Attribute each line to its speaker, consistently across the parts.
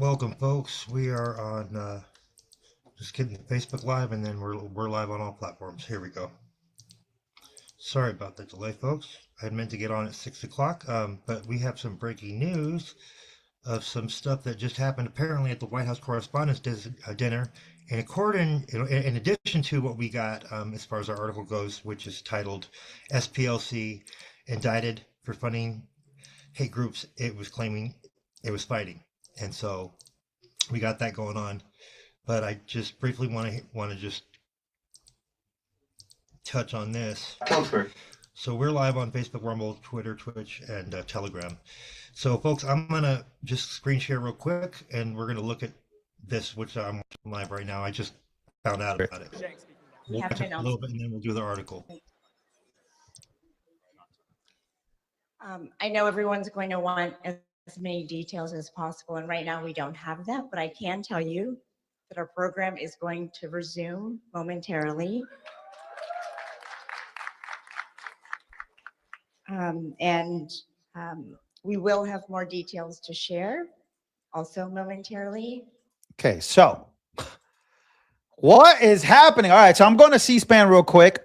Speaker 1: Welcome, folks. We are on just kidding Facebook Live, and then we're live on all platforms. Here we go. Sorry about the delay, folks. I had meant to get on at 6 o'clock, but we have some breaking news of some stuff that just happened apparently at the White House Correspondents' Dinner. And in addition to what we got as far as our article goes, which is titled "SPLC Indicted for Funding Hate Groups," it was claiming it was fighting, and so we got that going on. But I just briefly want to just touch on this. So we're live on Facebook, Rumble, Twitter, Twitch, and Telegram. So folks, I'm gonna just screen share real quick, and we're gonna look at this, which I'm watching live right now. I just found out about it. We'll watch it a little bit, and then we'll do the article.
Speaker 2: I know everyone's going to want as many details as possible, and right now we don't have that, but I can tell you that our program is going to resume momentarily. We will have more details to share also momentarily.
Speaker 3: Okay, so what is happening? All right, so I'm going to C-SPAN real quick.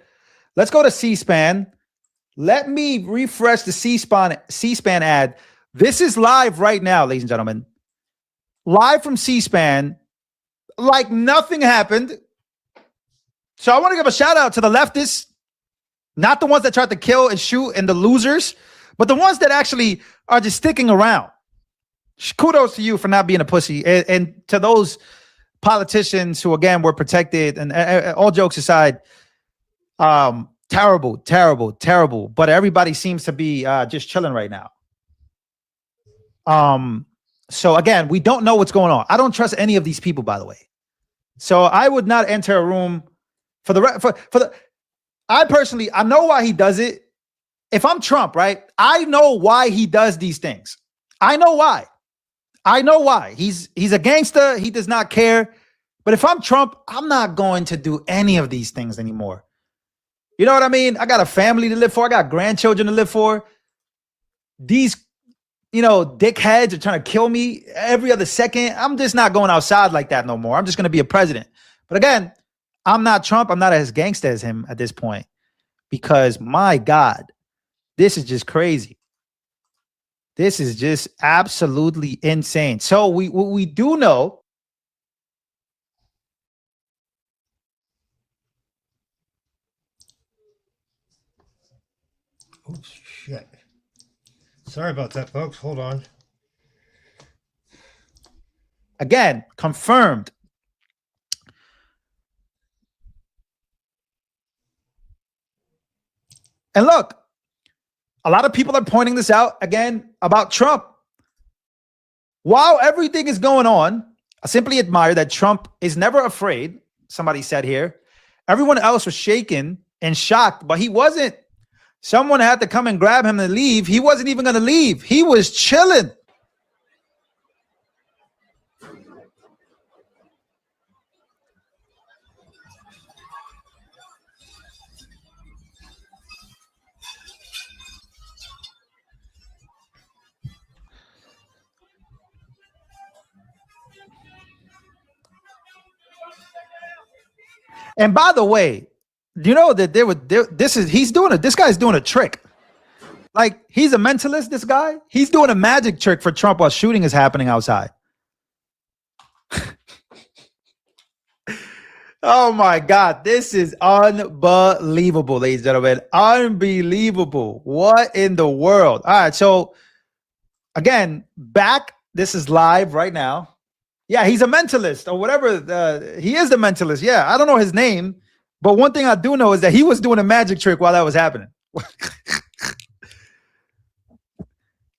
Speaker 3: Let's go to C-SPAN. Let me refresh the C-SPAN ad. This is live right now, ladies and gentlemen. Live from C-SPAN, like nothing happened. So I want to give a shout out to the leftists, not the ones that tried to kill and shoot and the losers, but the ones that actually are just sticking around. Kudos to you for not being a pussy. And to those politicians who, again, were protected, and all jokes aside, terrible, terrible, terrible. But everybody seems to be just chilling right now. So again, we don't know what's going on. I don't trust any of these people, by the way. So I would not enter a room I personally, I know why he does it. If I'm Trump, right? I know why he does these things. I know why. He's a gangster. He does not care. But if I'm Trump, I'm not going to do any of these things anymore. You know what I mean? I got a family to live for. I got grandchildren to live for. These, dickheads are trying to kill me every other second. I'm just not going outside like that no more. I'm just going to be a president. But again, I'm not Trump. I'm not as gangster as him at this point because, my God, this is just crazy. This is just absolutely insane. So we do know.
Speaker 1: Oh, shit. Sorry about that, folks. Hold on.
Speaker 3: Again, confirmed. And look, a lot of people are pointing this out again about Trump. While everything is going on, I simply admire that Trump is never afraid. Somebody said here, everyone else was shaken and shocked, but he wasn't. Someone had to come and grab him and leave. He wasn't even going to leave. He was chilling. And by the way, you know that this guy's doing a trick. Like, he's a mentalist, this guy. He's doing a magic trick for Trump while shooting is happening outside. Oh my God, this is unbelievable, ladies and gentlemen. Unbelievable. What in the world? All right, so again, back. This is live right now. Yeah, he's a mentalist or whatever. He is the mentalist. Yeah, I don't know his name, but one thing I do know is that he was doing a magic trick while that was happening.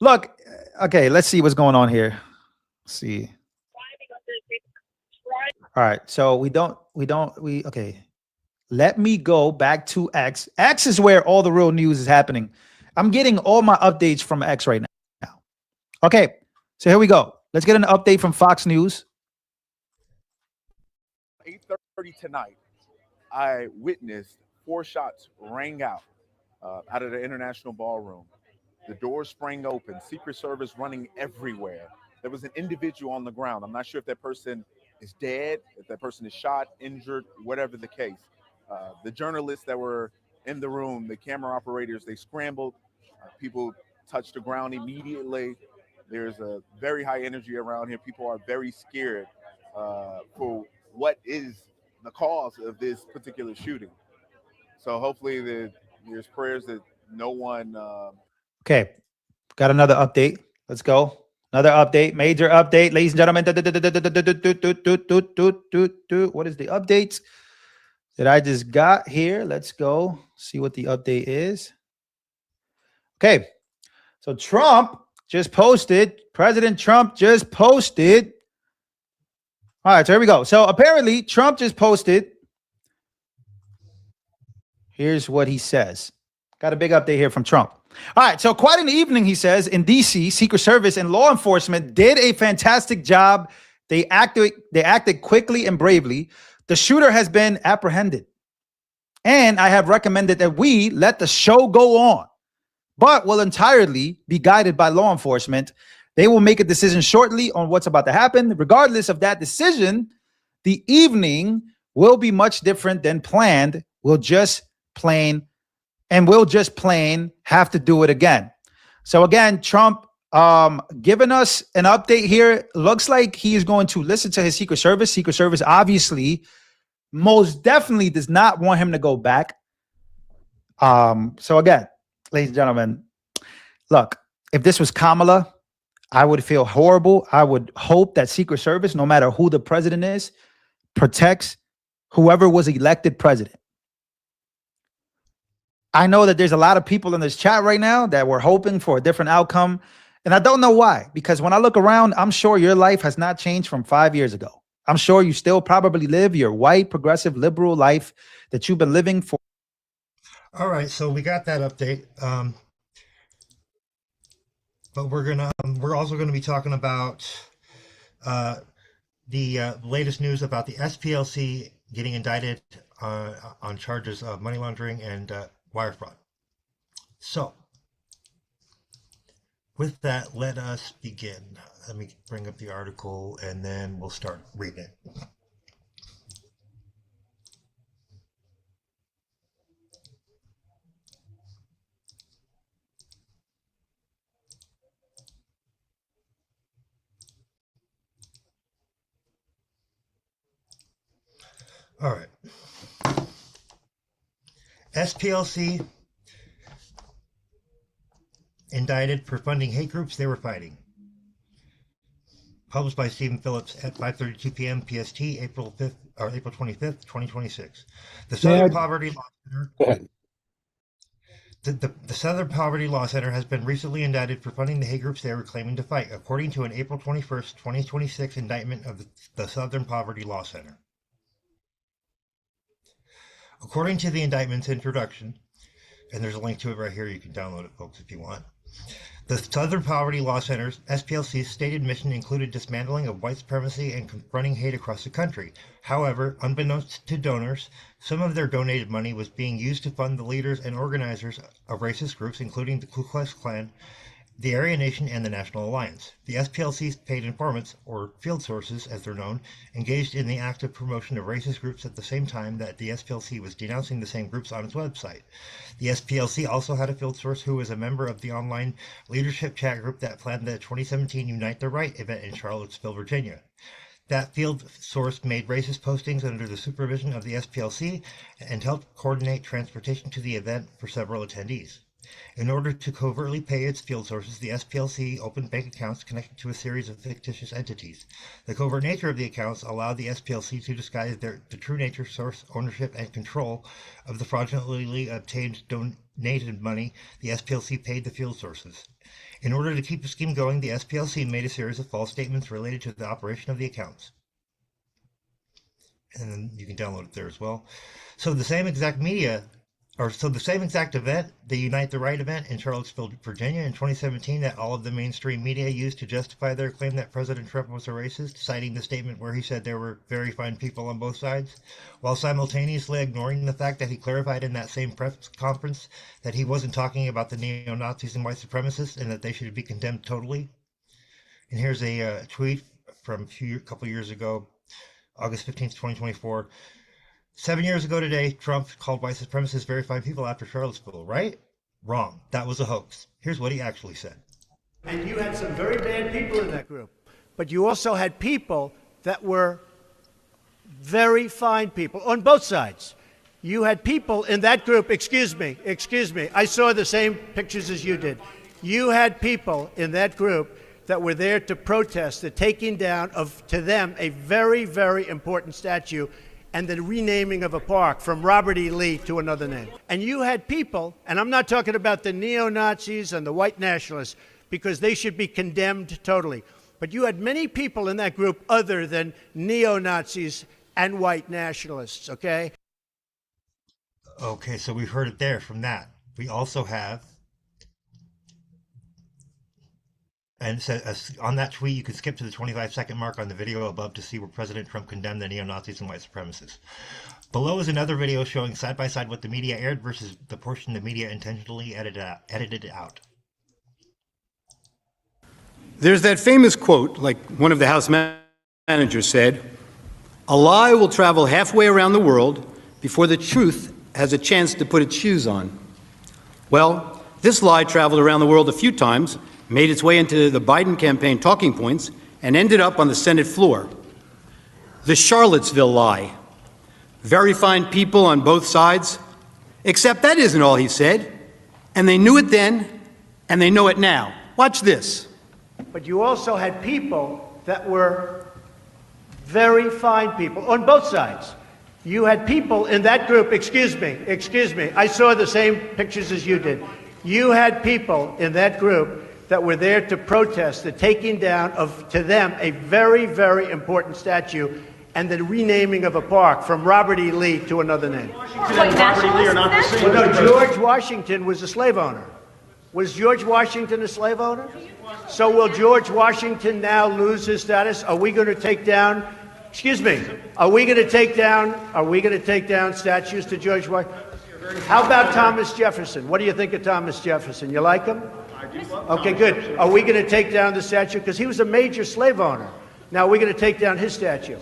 Speaker 3: Look, okay, let's see what's going on here. Let's see. All right, so okay. Let me go back to X. X is where all the real news is happening. I'm getting all my updates from X right now. Okay, so here we go. Let's get an update from Fox News.
Speaker 4: 8:30 tonight, I witnessed 4 shots rang out of the International Ballroom. The doors sprang open, Secret Service running everywhere. there was an individual on the ground. I'm not sure if that person is dead, if that person is shot, injured, whatever the case. The journalists that were in the room, the camera operators, they scrambled. People touched the ground immediately. There's a very high energy around here. People are very scared for what is the cause of this particular shooting. So hopefully there's prayers that no one.
Speaker 3: Okay, got another update. Let's go. Another update, major update, ladies and gentlemen. What is the updates that I just got here? Let's go see what the update is. Okay, so Trump just posted. President Trump just posted. All right, so here we go. So apparently, Trump just posted. Here's what he says. Got a big update here from Trump. All right, so quite in the evening, he says, in D.C., Secret Service and law enforcement did a fantastic job. They acted quickly and bravely. The shooter has been apprehended. And I have recommended that we let the show go on, but will entirely be guided by law enforcement. They will make a decision shortly on what's about to happen. Regardless of that decision, the evening will be much different than planned. We'll just plain have to do it again. So again, Trump giving us an update here. Looks like he is going to listen to his Secret Service. Secret Service obviously most definitely does not want him to go back. So again, ladies and gentlemen, look, if this was Kamala, I would feel horrible. I would hope that Secret Service, no matter who the president is, protects whoever was elected president. I know that there's a lot of people in this chat right now that were hoping for a different outcome. And I don't know why, because when I look around, I'm sure your life has not changed from 5 years ago. I'm sure you still probably live your white, progressive, liberal life that you've been living for.
Speaker 1: All right, so we got that update. But we're also gonna be talking about the latest news about the SPLC getting indicted on charges of money laundering and wire fraud. So, with that, let us begin. Let me bring up the article and then we'll start reading it. All right. SPLC indicted for funding hate groups they were fighting. Published by Stephen Phillips at 5:32 p.m. PST, April 25th, 2026. The Southern Poverty Law Center.
Speaker 5: Go ahead.
Speaker 1: The Southern Poverty Law Center has been recently indicted for funding the hate groups they were claiming to fight, according to an April 21st, 2026 indictment of the Southern Poverty Law Center. According to the indictment's introduction, and there's a link to it right here, you can download it, folks, if you want. The Southern Poverty Law Center's SPLC's stated mission included dismantling of white supremacy and confronting hate across the country. However, unbeknownst to donors, some of their donated money was being used to fund the leaders and organizers of racist groups, including the Ku Klux Klan, the Aryan Nation, and the National Alliance. The SPLC's paid informants, or field sources as they're known, engaged in the active promotion of racist groups at the same time that the SPLC was denouncing the same groups on its website. The SPLC also had a field source who was a member of the online leadership chat group that planned the 2017 Unite the Right event in Charlottesville, Virginia. That field source made racist postings under the supervision of the SPLC and helped coordinate transportation to the event for several attendees. In order to covertly pay its field sources, the SPLC opened bank accounts connected to a series of fictitious entities. The covert nature of the accounts allowed the SPLC to disguise the true nature, source, ownership, and control of the fraudulently obtained donated money the SPLC paid the field sources. In order to keep the scheme going, the SPLC made a series of false statements related to the operation of the accounts. And then you can download it there as well. So the same exact event, the Unite the Right event in Charlottesville, Virginia in 2017 that all of the mainstream media used to justify their claim that President Trump was a racist, citing the statement where he said there were very fine people on both sides, while simultaneously ignoring the fact that he clarified in that same press conference that he wasn't talking about the neo-Nazis and white supremacists and that they should be condemned totally. And here's a tweet from a couple years ago, August 15th, 2024. 7 years ago today, Trump called white supremacists very fine people after Charlottesville, right? Wrong. That was a hoax. Here's what he actually said.
Speaker 5: And you had some very bad people in that group. But you also had people that were very fine people on both sides. You had people in that group, excuse me, I saw the same pictures as you did. You had people in that group that were there to protest the taking down of, to them, a very, very important statue and the renaming of a park from Robert E. Lee to another name. And you had people, and I'm not talking about the neo-Nazis and the white nationalists, because they should be condemned totally. But you had many people in that group other than neo-Nazis and white nationalists, okay?
Speaker 1: Okay, so we've heard it there from that. We also have, and on that tweet, you can skip to the 25-second mark on the video above to see where President Trump condemned the neo-Nazis and white supremacists. Below is another video showing side-by-side what the media aired versus the portion the media intentionally edited out.
Speaker 6: There's that famous quote, like one of the House managers said, "A lie will travel halfway around the world before the truth has a chance to put its shoes on." Well, this lie traveled around the world a few times, made its way into the Biden campaign talking points, and ended up on the Senate floor. The Charlottesville lie. Very fine people on both sides. Except that isn't all he said. And they knew it then, and they know it now. Watch this.
Speaker 5: But you also had people that were very fine people on both sides. You had people in that group, excuse me, I saw the same pictures as you did. You had people in that group that were there to protest the taking down of, to them, a very, very important statue and the renaming of a park from Robert E. Lee to another name. Well, no, George Washington was a slave owner. Was George Washington a slave owner? So will George Washington now lose his status? Are we going to take down, excuse me, are we going to take down statues to George Washington? How about Thomas Jefferson? What do you think of Thomas Jefferson? You like him? Okay, good. Are we going to take down the statue? Because he was a major slave owner. Now we're going to take down his statue.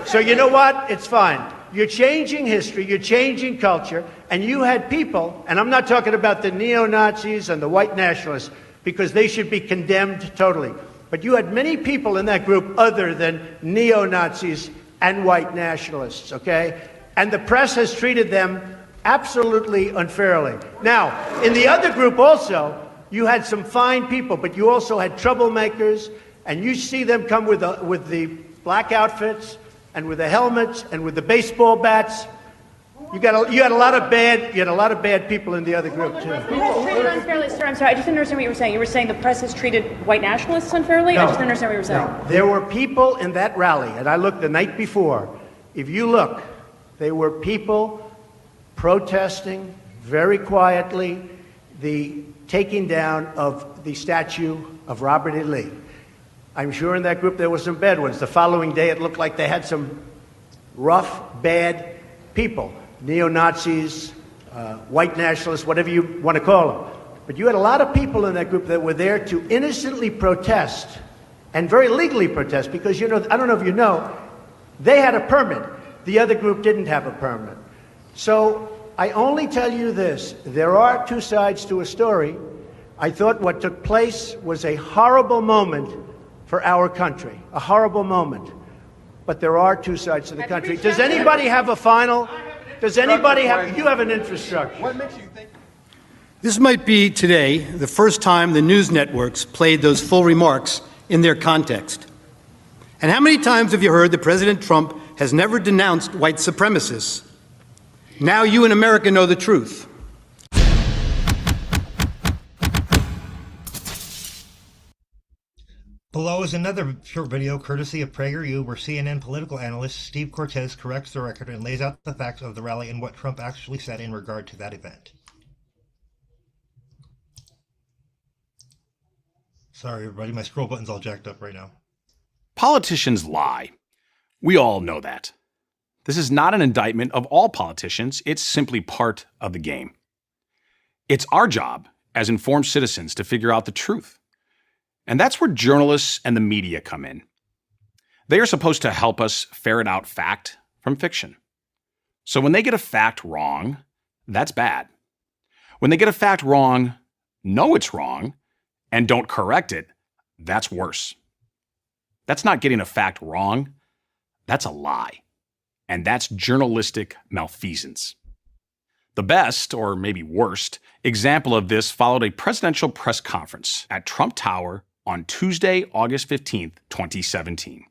Speaker 5: So you know what? It's fine. You're changing history, you're changing culture, and you had people, and I'm not talking about the neo-Nazis and the white nationalists, because they should be condemned totally. But you had many people in that group other than neo-Nazis and white nationalists, okay? And the press has treated them absolutely unfairly. Now, in the other group also, you had some fine people, but you also had troublemakers, and you see them come with the black outfits, and with the helmets, and with the baseball bats. You had a lot of bad people in the other group too.
Speaker 7: The press is treated unfairly, sir. I'm sorry, I just didn't understand what you were saying. You were saying the press has treated white nationalists unfairly? No, I just didn't understand what you were saying.
Speaker 5: No. There were people in that rally, and I looked the night before. If you look, there were people protesting very quietly the taking down of the statue of Robert E. Lee. I'm sure in that group there were some bad ones. The following day, it looked like they had some rough, bad people, neo-Nazis, white nationalists, whatever you want to call them. But you had a lot of people in that group that were there to innocently protest, and very legally protest, because, you know, I don't know if you know, they had a permit. The other group didn't have a permit. So I only tell you this, there are two sides to a story. I thought what took place was a horrible moment for our country, a horrible moment. But there are two sides to the country. Does anybody have a final? Does anybody have, you have an infrastructure.
Speaker 6: What makes you think? This might be today the first time the news networks played those full remarks in their context. And how many times have you heard that President Trump has never denounced white supremacists? Now you in America know the truth.
Speaker 1: Below is another short video courtesy of PragerU where CNN political analyst Steve Cortez corrects the record and lays out the facts of the rally and what Trump actually said in regard to that event. Sorry, everybody, my scroll button's all jacked up right now.
Speaker 8: Politicians lie. We all know that. This is not an indictment of all politicians. It's simply part of the game. It's our job as informed citizens to figure out the truth. And that's where journalists and the media come in. They are supposed to help us ferret out fact from fiction. So when they get a fact wrong, that's bad. When they get a fact wrong, know it's wrong, and don't correct it, that's worse. That's not getting a fact wrong, that's a lie. And that's journalistic malfeasance. The best, or maybe worst, example of this followed a presidential press conference at Trump Tower on Tuesday, August 15th, 2017.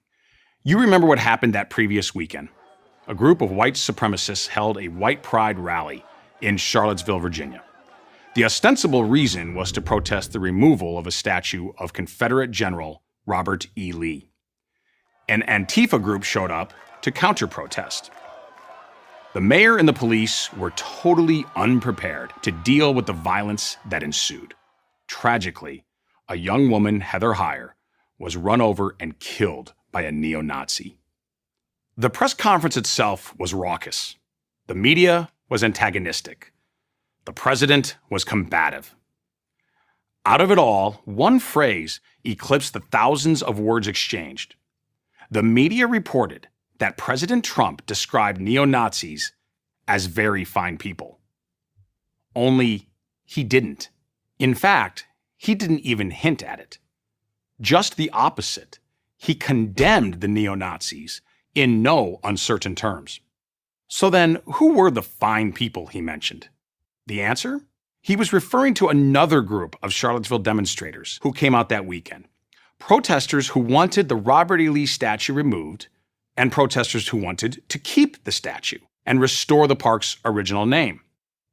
Speaker 8: You remember what happened that previous weekend. A group of white supremacists held a white pride rally in Charlottesville, Virginia. The ostensible reason was to protest the removal of a statue of Confederate General Robert E. Lee. An Antifa group showed up to counter-protest. The mayor and the police were totally unprepared to deal with the violence that ensued. Tragically, a young woman, Heather Heyer, was run over and killed by a neo-Nazi. The press conference itself was raucous. The media was antagonistic. The president was combative. Out of it all, one phrase eclipsed the thousands of words exchanged. The media reported that President Trump described neo-Nazis as very fine people. Only he didn't. In fact, he didn't even hint at it. Just the opposite. He condemned the neo-Nazis in no uncertain terms. So then, who were the fine people he mentioned? The answer? He was referring to another group of Charlottesville demonstrators who came out that weekend. Protesters who wanted the Robert E. Lee statue removed, and protesters who wanted to keep the statue and restore the park's original name.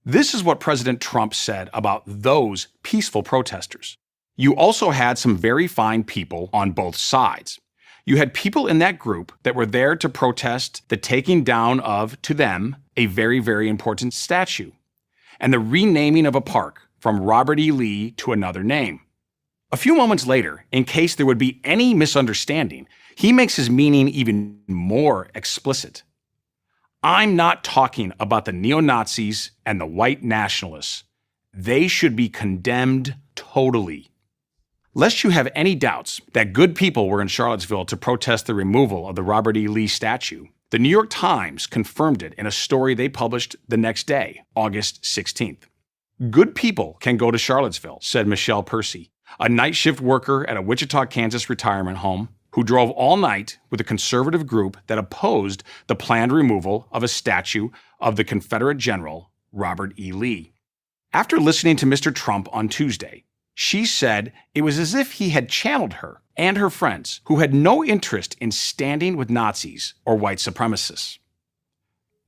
Speaker 8: This is what President Trump said about those peaceful protesters. You also had some very fine people on both sides. You had people in that group that were there to protest the taking down of, to them, a very, very important statue, and the renaming of a park from Robert E. Lee to another name. A few moments later, in case there would be any misunderstanding, he makes his meaning even more explicit. I'm not talking about the neo-Nazis and the white nationalists. They should be condemned totally. Lest you have any doubts that good people were in Charlottesville to protest the removal of the Robert E. Lee statue, the New York Times confirmed it in a story they published the next day, August 16th. Good people can go to Charlottesville, said Michelle Percy, a night shift worker at a Wichita, Kansas retirement home who drove all night with a conservative group that opposed the planned removal of a statue of the Confederate General Robert E. Lee. After listening to Mr. Trump on Tuesday, she said it was as if he had channeled her and her friends who had no interest in standing with Nazis or white supremacists.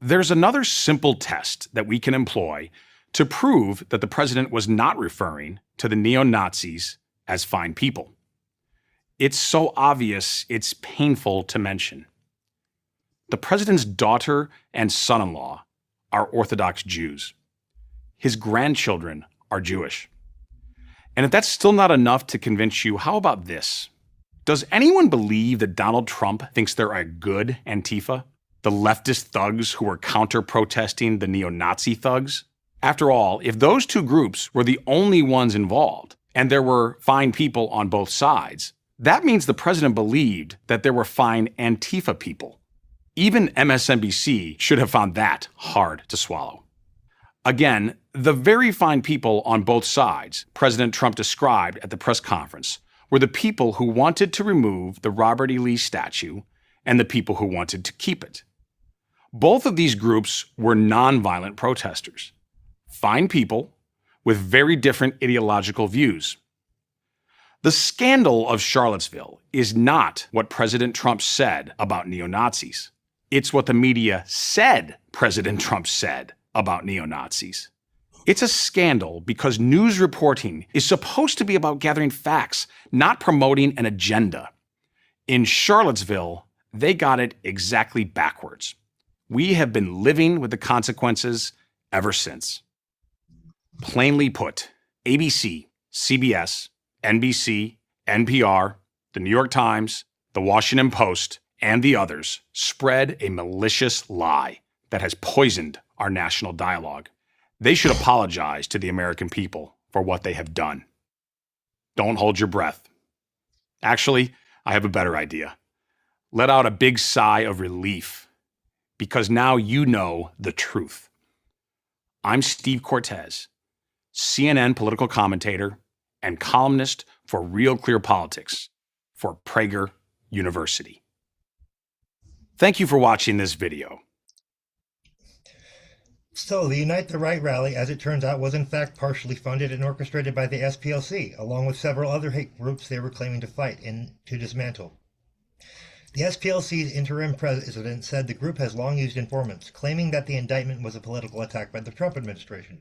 Speaker 8: There's another simple test that we can employ to prove that the president was not referring to the neo-Nazis as fine people. It's so obvious, it's painful to mention. The president's daughter and son-in-law are Orthodox Jews. His grandchildren are Jewish. And if that's still not enough to convince you, how about this? Does anyone believe that Donald Trump thinks they're a good Antifa? The leftist thugs who were counter-protesting the neo-Nazi thugs? After all, if those two groups were the only ones involved, and there were fine people on both sides, that means the president believed that there were fine Antifa people. Even MSNBC should have found that hard to swallow. Again, the very fine people on both sides President Trump described at the press conference were the people who wanted to remove the Robert E. Lee statue and the people who wanted to keep it. Both of these groups were nonviolent protesters. Fine people with very different ideological views. The scandal of Charlottesville is not what President Trump said about neo-Nazis. It's what the media said President Trump said about neo-Nazis. It's a scandal because news reporting is supposed to be about gathering facts, not promoting an agenda. In Charlottesville, they got it exactly backwards. We have been living with the consequences ever since. Plainly put, ABC, CBS, NBC, NPR, the New York Times, the Washington Post, and the others spread a malicious lie that has poisoned our national dialogue. They should apologize to the American people for what they have done. Don't hold your breath. Actually, I have a better idea. Let out a big sigh of relief, because now you know the truth. I'm Steve Cortez, CNN political commentator and columnist for Real Clear Politics for Prager University. Thank you for watching this video.
Speaker 1: So, the Unite the Right rally, as it turns out, was in fact partially funded and orchestrated by the SPLC, along with several other hate groups they were claiming to fight and to dismantle. The SPLC's interim president said the group has long used informants, claiming that the indictment was a political attack by the Trump administration.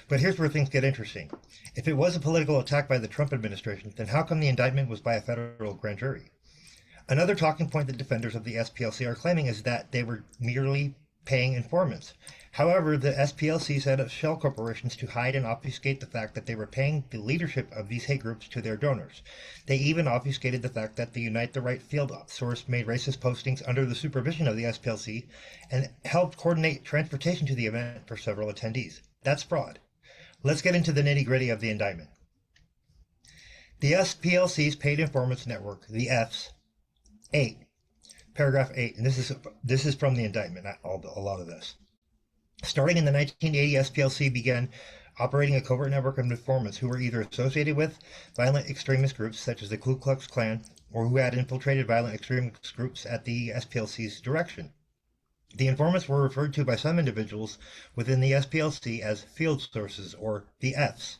Speaker 1: But here's where things get interesting. If it was a political attack by the Trump administration, then how come the indictment was by a federal grand jury? Another talking point that defenders of the SPLC are claiming is that they were merely paying informants. However, the SPLC set up shell corporations to hide and obfuscate the fact that they were paying the leadership of these hate groups to their donors. They even obfuscated the fact that the Unite the Right field source made racist postings under the supervision of the SPLC and helped coordinate transportation to the event for several attendees. That's fraud. Let's get into the nitty-gritty of the indictment. The SPLC's paid informants network, the Fs, 8, paragraph 8, and this is from the indictment, not a lot of this. Starting in the 1980, SPLC began operating a covert network of informants who were either associated with violent extremist groups such as the Ku Klux Klan or who had infiltrated violent extremist groups at the SPLC's direction. The informants were referred to by some individuals within the SPLC as field sources, or the Fs.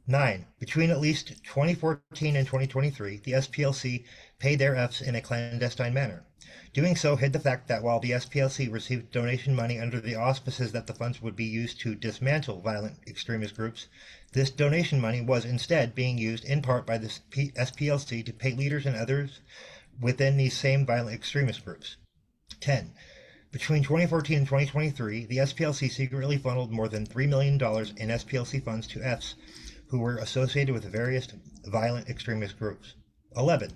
Speaker 1: 9. Between at least 2014 and 2023, the SPLC paid their Fs in a clandestine manner. Doing so hid the fact that while the SPLC received donation money under the auspices that the funds would be used to dismantle violent extremist groups, this donation money was instead being used in part by the SPLC to pay leaders and others within these same violent extremist groups. 10. Between 2014 and 2023, the SPLC secretly funneled more than $3 million in SPLC funds to Fs who were associated with various violent extremist groups. 11.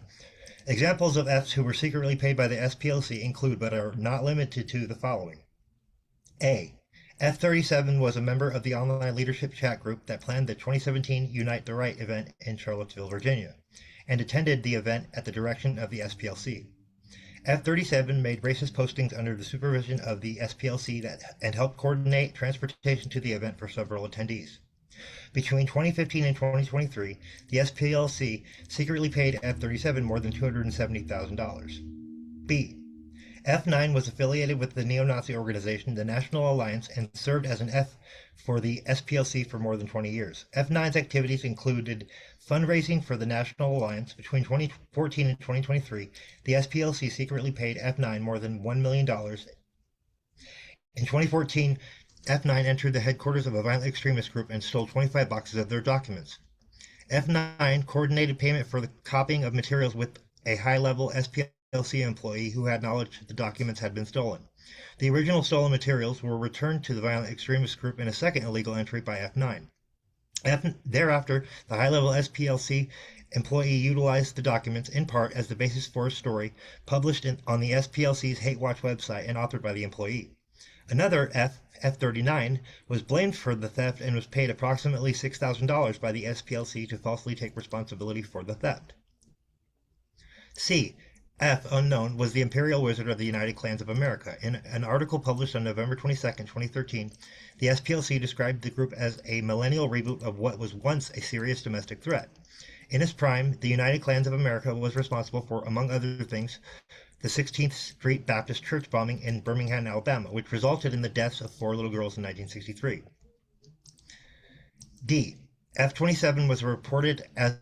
Speaker 1: Examples of Fs who were secretly paid by the SPLC include, but are not limited to, the following. A. F-37 was a member of the online leadership chat group that planned the 2017 Unite the Right event in Charlottesville, Virginia, and attended the event at the direction of the SPLC. F-37 made racist postings under the supervision of the SPLC and helped coordinate transportation to the event for several attendees. Between 2015 and 2023, the SPLC secretly paid F-37 more than $270,000. B. F-9 was affiliated with the neo-Nazi organization, the National Alliance, and served as an F for the SPLC for more than 20 years. F-9's activities included fundraising for the National Alliance. Between 2014 and 2023, the SPLC secretly paid F-9 more than $1 million. In 2014, F-9 entered the headquarters of a violent extremist group and stole 25 boxes of their documents. F-9 coordinated payment for the copying of materials with a high-level SPLC employee who had knowledge that the documents had been stolen. The original stolen materials were returned to the violent extremist group in a second illegal entry by F-9. Thereafter, the high-level SPLC employee utilized the documents in part as the basis for a story published on the SPLC's Hate Watch website and authored by the employee. Another F-39, was blamed for the theft and was paid approximately $6,000 by the SPLC to falsely take responsibility for the theft. C. F, unknown, was the Imperial Wizard of the United Clans of America. In an article published on November 22, 2013, the SPLC described the group as a millennial reboot of what was once a serious domestic threat. In its prime, the United Clans of America was responsible for, among other things, the 16th Street Baptist Church bombing in Birmingham, Alabama, which resulted in the deaths of 4 little girls in 1963. D. F-27 was reported as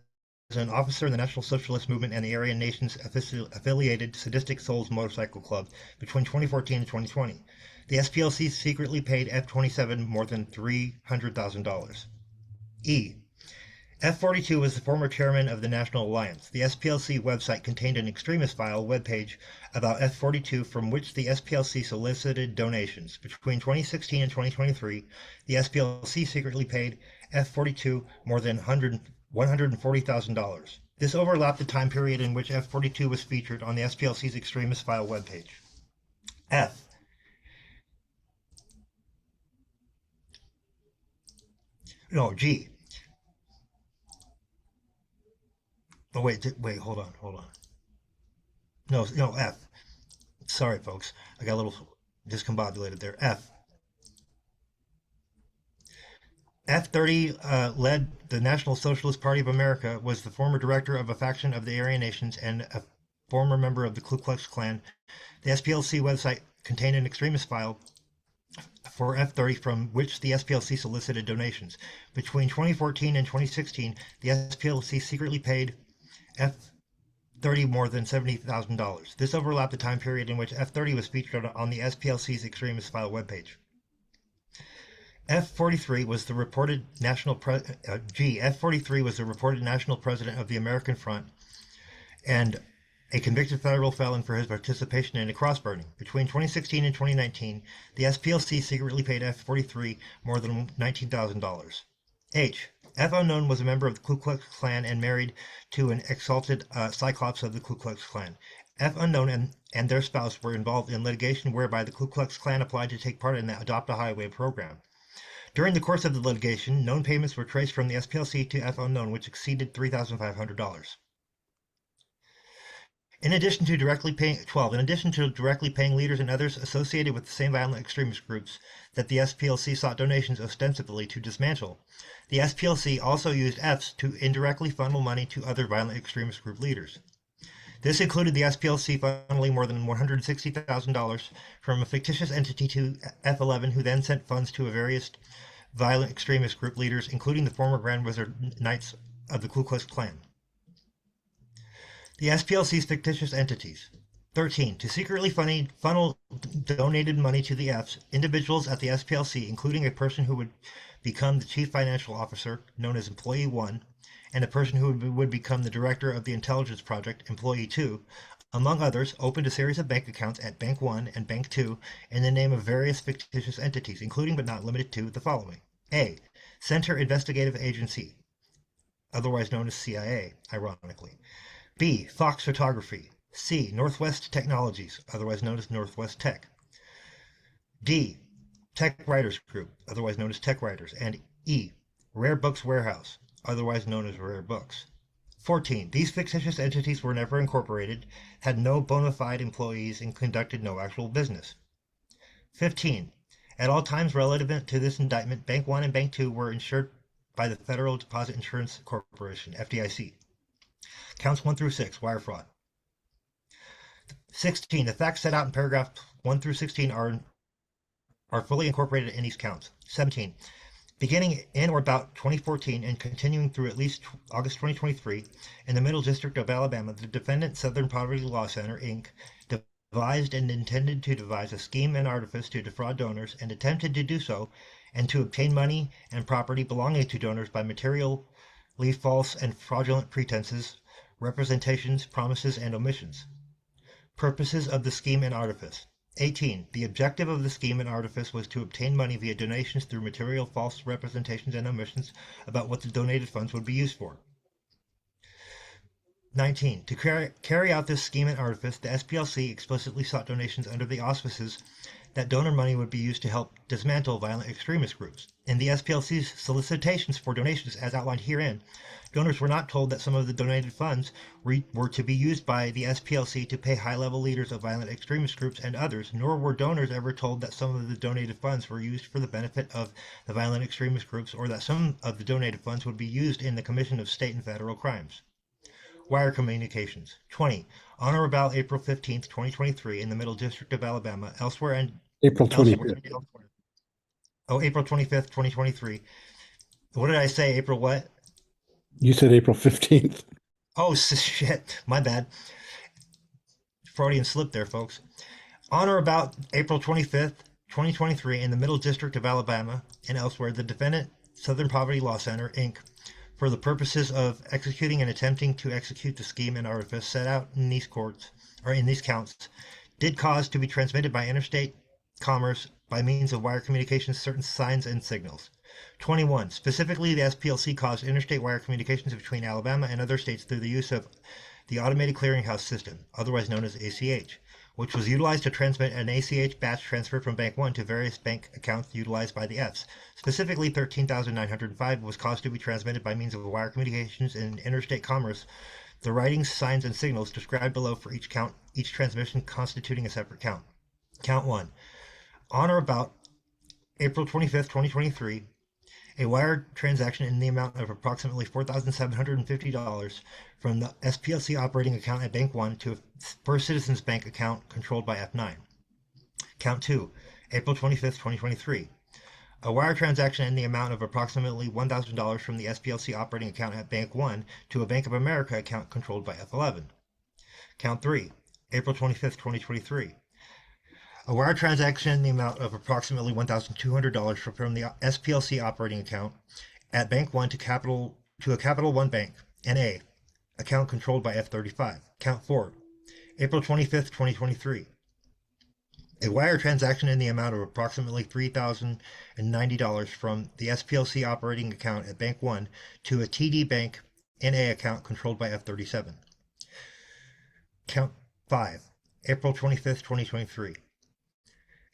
Speaker 1: an officer in the National Socialist Movement and the Aryan Nations affiliated Sadistic Souls Motorcycle Club between 2014 and 2020. The SPLC secretly paid F-27 more than $300,000. E. F-42 was the former chairman of the National Alliance. The SPLC website contained an extremist file webpage about F-42 from which the SPLC solicited donations. Between 2016 and 2023, the SPLC secretly paid F-42 more than $140,000. This overlapped the time period in which F-42 was featured on the SPLC's extremist file webpage. G. Oh, wait, hold on. No, F. Sorry, folks. I got a little discombobulated there. F-30 led the National Socialist Party of America, was the former director of a faction of the Aryan Nations, and a former member of the Ku Klux Klan. The SPLC website contained an extremist file for F-30 from which the SPLC solicited donations. Between 2014 and 2016, the SPLC secretly paid F-30 more than $70,000. This overlapped the time period in which F-30 was featured on the SPLC's extremist file webpage. F-43 was the reported national F-43 was the reported national president of the American Front and a convicted federal felon for his participation in a cross burning. Between 2016 and 2019, the SPLC secretly paid F-43 more than $19,000. F Unknown was a member of the Ku Klux Klan and married to an exalted cyclops of the Ku Klux Klan. F Unknown and their spouse were involved in litigation whereby the Ku Klux Klan applied to take part in the Adopt a Highway program. During the course of the litigation, known payments were traced from the SPLC to F Unknown, which exceeded $3,500. In addition to directly paying leaders and others associated with the same violent extremist groups that the SPLC sought donations ostensibly to dismantle, the SPLC also used Fs to indirectly funnel money to other violent extremist group leaders. This included the SPLC funneling more than $160,000 from a fictitious entity to F11, who then sent funds to various violent extremist group leaders, including the former Grand Wizard Knights of the Ku Klux Klan. The SPLC's fictitious entities. 13. To secretly funnel donated money to the Fs, individuals at the SPLC, including a person who would become the chief financial officer, known as Employee 1, and a person who would become the director of the intelligence project, Employee 2, among others, opened a series of bank accounts at Bank 1 and Bank 2 in the name of various fictitious entities, including but not limited to the following. A. Center Investigative Agency, otherwise known as CIA, ironically. B. Fox Photography. C. Northwest Technologies, otherwise known as Northwest Tech. D. Tech Writers Group, otherwise known as Tech Writers. And E. Rare Books Warehouse, otherwise known as Rare Books. 14. These fictitious entities were never incorporated, had no bona fide employees, and conducted no actual business. 15. At all times relevant to this indictment, Bank 1 and Bank 2 were insured by the Federal Deposit Insurance Corporation, FDIC. Counts 1 through 6, wire fraud. 16. The facts set out in paragraphs 1 through 16 are fully incorporated in these counts. 17. Beginning in or about 2014 and continuing through at least August 2023, in the Middle District of Alabama, the defendant, Southern Poverty Law Center, Inc., devised and intended to devise a scheme and artifice to defraud donors and attempted to do so and to obtain money and property belonging to donors by materially false and fraudulent pretenses, representations, promises, and omissions. Purposes of the scheme and artifice. 18. The objective of the scheme and artifice was to obtain money via donations through material false representations and omissions about what the donated funds would be used for. 19. To carry out this scheme and artifice, the SPLC explicitly sought donations under the auspices that donor money would be used to help dismantle violent extremist groups. In the SPLC's solicitations for donations, as outlined herein, donors were not told that some of the donated funds were to be used by the SPLC to pay high-level leaders of violent extremist groups and others, nor were donors ever told that some of the donated funds were used for the benefit of the violent extremist groups or that some of the donated funds would be used in the commission of state and federal crimes. Wire communications. 20. On or about April 15th, 2023, in the Middle District of Alabama, elsewhere and
Speaker 9: April 25th.
Speaker 1: April 25th, 2023. What did I say? April what?
Speaker 9: You said April 15th.
Speaker 1: Oh, shit. My bad. Freudian slip there, folks. On or about April 25th, 2023, in the Middle District of Alabama and elsewhere, the defendant, Southern Poverty Law Center, Inc., for the purposes of executing and attempting to execute the scheme and artifice set out in these counts, did cause to be transmitted by interstate commerce by means of wire communications certain signs and signals. 21. Specifically, the SPLC caused interstate wire communications between Alabama and other states through the use of the Automated Clearinghouse System, otherwise known as ACH, which was utilized to transmit an ACH batch transfer from Bank 1 to various bank accounts utilized by the Fs. Specifically, 13,905 was caused to be transmitted by means of wire communications in interstate commerce The writings, signs, and signals described below for each count, each transmission constituting a separate count. Count 1. On or about April 25th, 2023, a wire transaction in the amount of approximately $4,750 from the SPLC operating account at Bank 1 to a First Citizens Bank account controlled by F9. Count 2, April 25th, 2023. A wire transaction in the amount of approximately $1,000 from the SPLC operating account at Bank 1 to a Bank of America account controlled by F11. Count 3, April 25th, 2023. A wire transaction in the amount of approximately $1,200 from the SPLC operating account at Bank 1 to a Capital One Bank, NA, account controlled by F35. Count 4, April 25th, 2023. A wire transaction in the amount of approximately $3,090 from the SPLC operating account at Bank 1 to a TD Bank, NA account controlled by F37. Count 5, April 25th, 2023.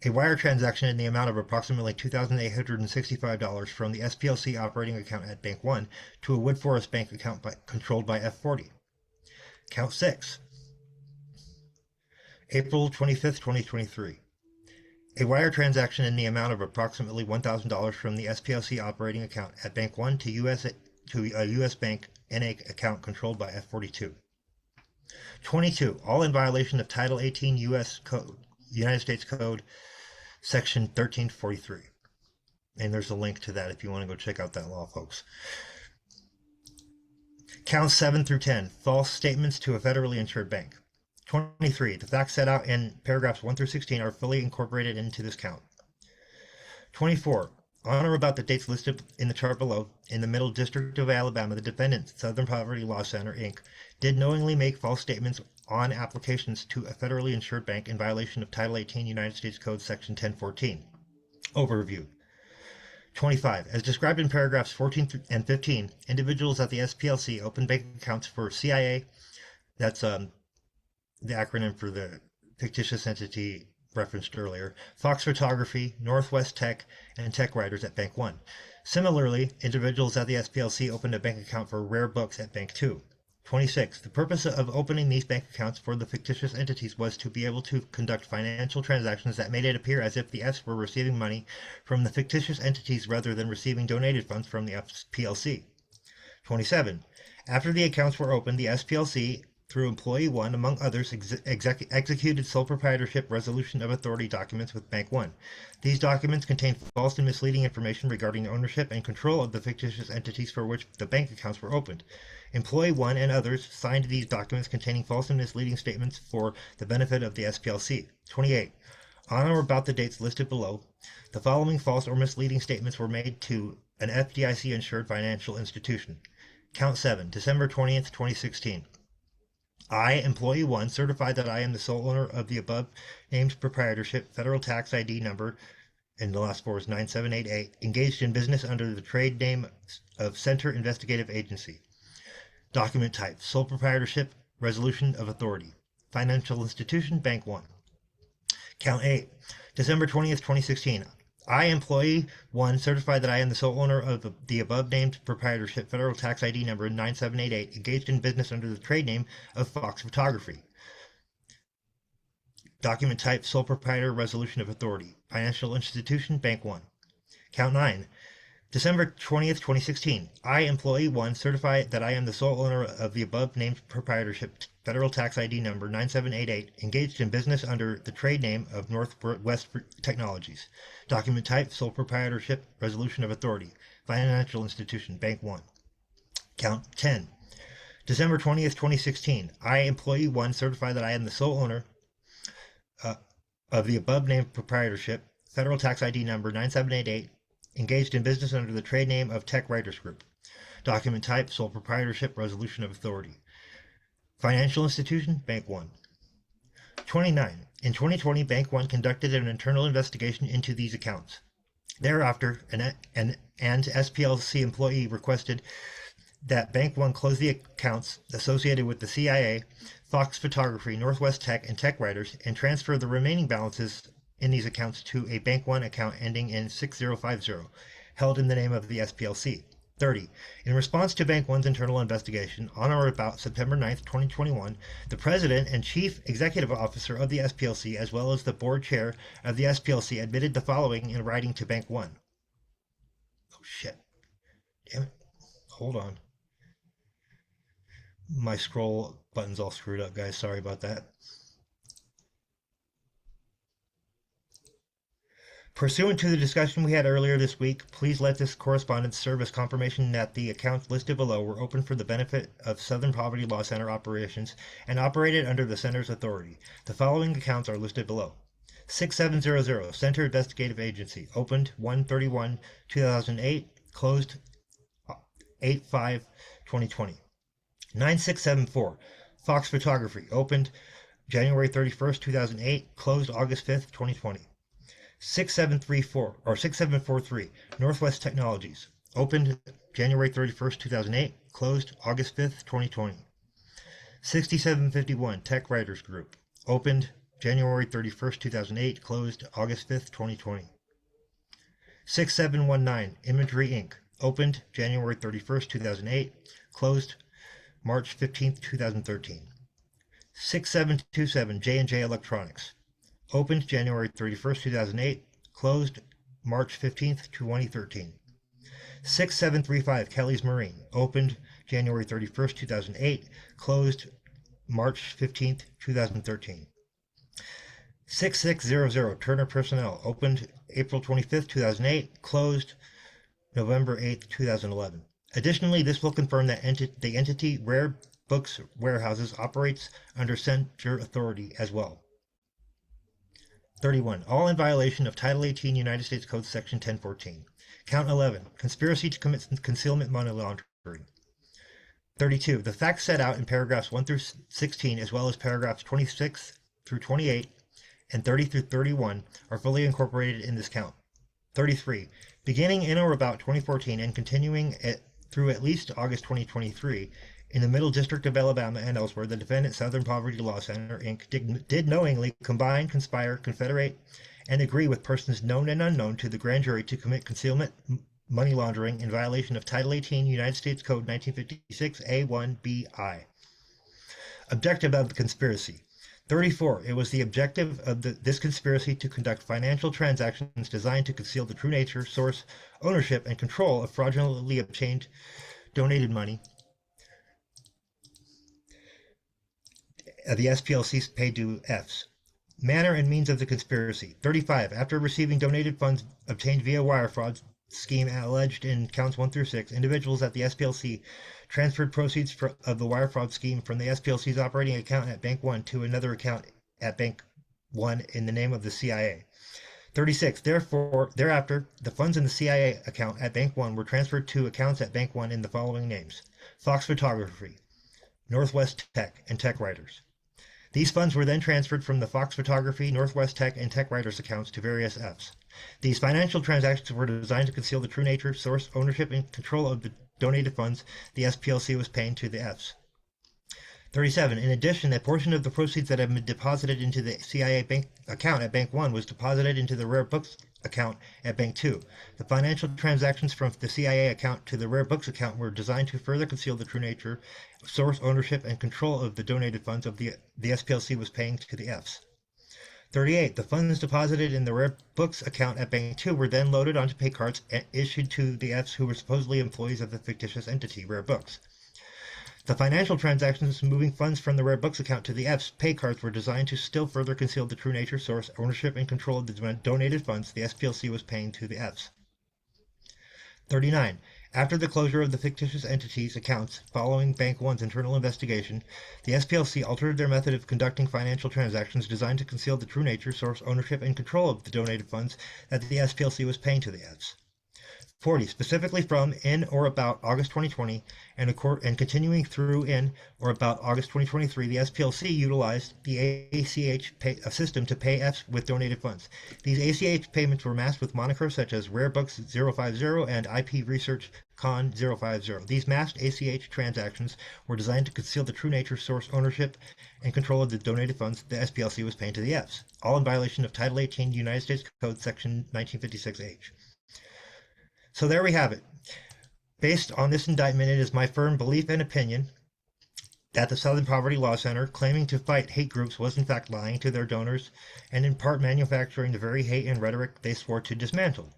Speaker 1: A wire transaction in the amount of approximately $2,865 from the SPLC operating account at Bank 1 to a Woodforest Bank account controlled by F40. Count 6, April 25th, 2023. A wire transaction in the amount of approximately $1,000 from the SPLC operating account at Bank 1 to a U.S. Bank, NA account controlled by F42. 22. All in violation of Title 18 United States Code, Section 1343. And there's a link to that if you want to go check out that law, folks. Counts 7 through 10. False statements to a federally insured bank. 23. The facts set out in paragraphs 1 through 16 are fully incorporated into this count. 24. On or about the dates listed in the chart below, in the Middle District of Alabama, the defendant, Southern Poverty Law Center, Inc., did knowingly make false statements on applications to a federally insured bank in violation of Title 18 United States Code Section 1014. Overview. 25. As described in paragraphs 14 and 15, individuals at the SPLC opened bank accounts for CIA, that's the acronym for the fictitious entity referenced earlier, Fox Photography, Northwest Tech, and Tech Writers at Bank 1. Similarly, individuals at the SPLC opened a bank account for Rare Books at Bank 2. 26. The purpose of opening these bank accounts for the fictitious entities was to be able to conduct financial transactions that made it appear as if the Fs were receiving money from the fictitious entities rather than receiving donated funds from the SPLC. 27. After the accounts were opened, the SPLC, through Employee 1, among others, executed sole proprietorship resolution of authority documents with Bank 1. These documents contain false and misleading information regarding the ownership and control of the fictitious entities for which the bank accounts were opened. Employee 1 and others signed these documents containing false and misleading statements for the benefit of the SPLC. 28. On or about the dates listed below, the following false or misleading statements were made to an FDIC-insured financial institution. Count 7, December 20th, 2016. I, Employee 1, certify that I am the sole owner of the above named proprietorship, federal tax ID number, and the last four is 9788, engaged in business under the trade name of Center Investigative Agency. Document type, sole proprietorship, resolution of authority. Financial institution, Bank 1. Count 8, December 20th, 2016. I, Employee 1, certify that I am the sole owner of the above-named proprietorship, federal tax ID number 9788, engaged in business under the trade name of Fox Photography. Document type, sole proprietor, resolution of authority. Financial institution, Bank 1. Count 9, December 20th, 2016. I, Employee 1, certify that I am the sole owner of the above-named proprietorship, federal tax ID number 9788, engaged in business under the trade name of Northwest Technologies. Document type, sole proprietorship, resolution of authority. Financial institution, Bank 1. Count 10, December 20th, 2016. I, Employee 1, certify that I am the sole owner of the above-named proprietorship, federal tax ID number 9788, engaged in business under the trade name of Tech Writers Group. Document type, sole proprietorship, resolution of authority. Financial institution, Bank 1. 29. In 2020, Bank 1 conducted an internal investigation into these accounts. Thereafter, an SPLC employee requested that Bank 1 close the accounts associated with the CIA, Fox Photography, Northwest Tech, and Tech Writers, and transfer the remaining balances in these accounts to a Bank 1 account ending in 6050, held in the name of the SPLC. 30. In response to Bank One's internal investigation, on or about September 9th, 2021, the President and Chief Executive Officer of the SPLC, as well as the Board Chair of the SPLC, admitted the following in writing to Bank One. Oh, shit. Damn it. Hold on. My scroll button's all screwed up, guys. Sorry about that. Pursuant to the discussion we had earlier this week, please let this correspondence serve as confirmation that the accounts listed below were open for the benefit of Southern Poverty Law Center operations and operated under the Center's authority. The following accounts are listed below. 6700 Center Investigative Agency, opened 1/31/2008, closed 8/5/2020. 9674 Fox Photography, opened January 31st, 2008, closed August 5th, 2020. 6743 Northwest Technologies, opened January 31st, 2008, closed August 5th, 2020. 6751 Tech Writers Group, opened January 31st, 2008, closed August 5th, 2020. 6719 Imagery Inc., opened January 31st, 2008, closed March 15th, 2013. 6727 J&J Electronics, opened January 31st, 2008, closed March 15th, 2013. 6735 Kelly's Marine, opened January 31st, 2008, closed March 15th, 2013. 6600 Turner Personnel, opened April 25th, 2008, closed November 8th, 2011. Additionally, this will confirm that the entity Rare Books Warehouses operates under Center authority as well. 31. All in violation of Title 18 United States Code Section 1014. Count 11. Conspiracy to commit concealment money laundering. 32. The facts set out in paragraphs 1 through 16, as well as paragraphs 26 through 28 and 30 through 31, are fully incorporated in this count. 33. Beginning in or about 2014 and continuing through at least August 2023, in the Middle District of Alabama and elsewhere, the defendant, Southern Poverty Law Center, Inc., did knowingly combine, conspire, confederate, and agree with persons known and unknown to the grand jury to commit concealment money laundering in violation of Title 18 United States Code 1956 A1BI. Objective of the conspiracy. 34. It was the objective of this conspiracy to conduct financial transactions designed to conceal the true nature, source, ownership, and control of fraudulently obtained donated money the SPLC paid to Fs. Manner and means of the conspiracy. 35. After receiving donated funds obtained via wire fraud scheme alleged in counts 1 through 6, individuals at the SPLC transferred proceeds of the wire fraud scheme from the SPLC's operating account at Bank One to another account at Bank One in the name of the CIA. 36. Thereafter, the funds in the CIA account at Bank One were transferred to accounts at Bank One in the following names: Fox Photography, Northwest Tech, and Tech Writers. These funds were then transferred from the Fox Photography, Northwest Tech, and Tech Writers accounts to various Fs. These financial transactions were designed to conceal the true nature, source, ownership, and control of the donated funds the SPLC was paying to the Fs. 37. In addition, a portion of the proceeds that had been deposited into the CIA bank account at Bank One was deposited into the Rare Books account at Bank Two. The financial transactions from the CIA account to the Rare Books account were designed to further conceal the true nature, source, ownership, and control of the donated funds of the SPLC was paying to the Fs. 38. The funds deposited in the Rare Books account at Bank 2 were then loaded onto pay cards issued to the Fs who were supposedly employees of the fictitious entity, Rare Books. The financial transactions moving funds from the Rare Books account to the Fs pay cards were designed to still further conceal the true nature, source, ownership, and control of the donated funds the SPLC was paying to the Fs. 39. After the closure of the fictitious entities' accounts following Bank One's internal investigation, the SPLC altered their method of conducting financial transactions designed to conceal the true nature, source, ownership, and control of the donated funds that the SPLC was paying to the Fs. 40. Specifically from in or about August 2020 and continuing through in or about August 2023, the SPLC utilized the ACH system to pay Fs with donated funds. These ACH payments were masked with monikers such as Rare Books 050 and IP Research Con 050. These masked ACH transactions were designed to conceal the true nature, source, ownership, and control of the donated funds the SPLC was paying to the Fs, all in violation of Title 18 United States Code Section 1956H. So there we have it. Based on this indictment, it is my firm belief and opinion that the Southern Poverty Law Center, claiming to fight hate groups, was in fact lying to their donors and in part manufacturing the very hate and rhetoric they swore to dismantle.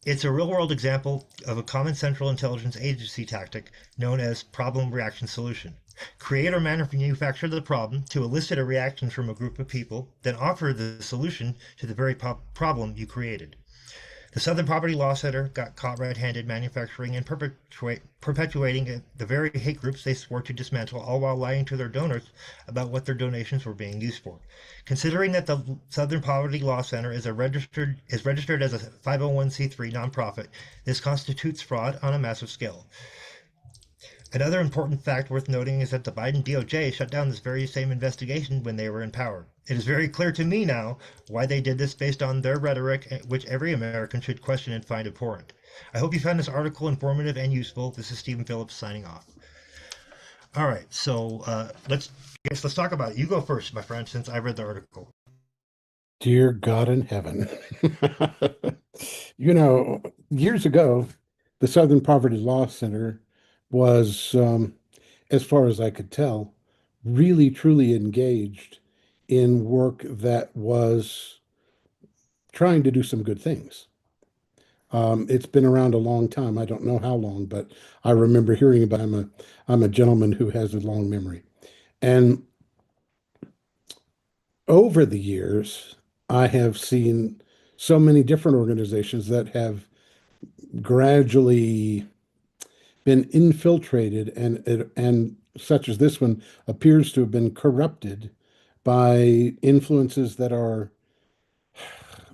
Speaker 1: It's a real-world example of a common Central Intelligence Agency tactic known as problem reaction solution. Create or manufacture the problem to elicit a reaction from a group of people, then offer the solution to the very problem you created. The Southern Poverty Law Center got caught red-handed manufacturing and perpetuating the very hate groups they swore to dismantle, all while lying to their donors about what their donations were being used for. Considering that the Southern Poverty Law Center is registered as a 501c3 nonprofit, this constitutes fraud on a massive scale. Another important fact worth noting is that the Biden DOJ shut down this very same investigation when they were in power. It is very clear to me now why they did this based on their rhetoric, which every American should question and find abhorrent. I hope you found this article informative and useful. This is Stephen Phillips signing off. All right, so let's talk about it. You go first, my friend, since I read the article.
Speaker 9: Dear God in heaven. You know, years ago, the Southern Poverty Law Center was, as far as I could tell, really truly engaged in work that was trying to do some good things. It's been around a long time. I don't know how long, but I remember hearing about it. I'm a gentleman who has a long memory. And over the years, I have seen so many different organizations that have gradually been infiltrated and such as this one appears to have been corrupted by influences that are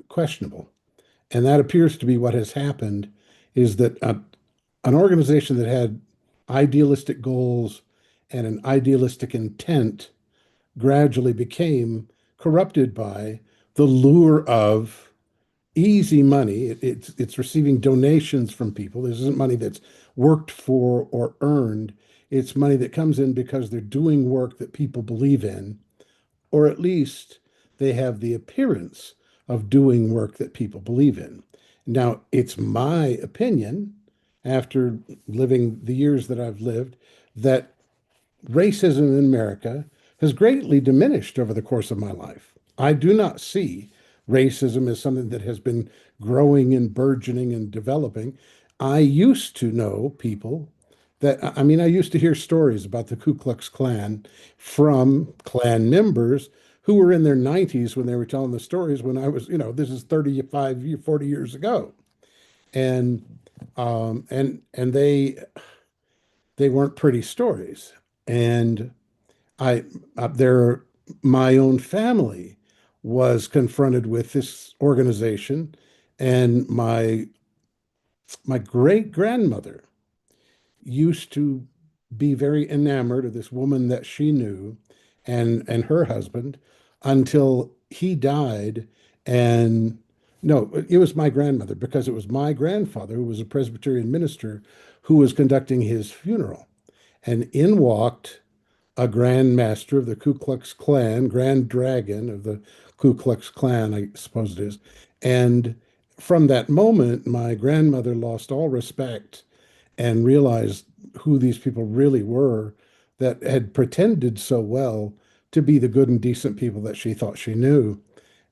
Speaker 9: questionable. And that appears to be what has happened is that an organization that had idealistic goals and an idealistic intent gradually became corrupted by the lure of easy money. It's receiving donations from people. This isn't money that's worked for or earned. It's money that comes in because they're doing work that people believe in, or at least they have the appearance of doing work that people believe in. Now, it's my opinion, after living the years that I've lived, that racism in America has greatly diminished over the course of my life. I do not see racism as something that has been growing and burgeoning and developing. I used to know people I used to hear stories about the Ku Klux Klan from Klan members who were in their 90s when they were telling the stories when I was, this is 35, 40 years ago. And they weren't pretty stories. And my own family was confronted with this organization, and my great grandmother used to be very enamored of this woman that she knew and her husband until he died. And no, it was my grandmother, because it was my grandfather, who was a Presbyterian minister, who was conducting his funeral. And in walked a Grand Master of the Ku Klux Klan, Grand Dragon of the Ku Klux Klan, I suppose it is. And from that moment, my grandmother lost all respect and realized who these people really were that had pretended so well to be the good and decent people that she thought she knew.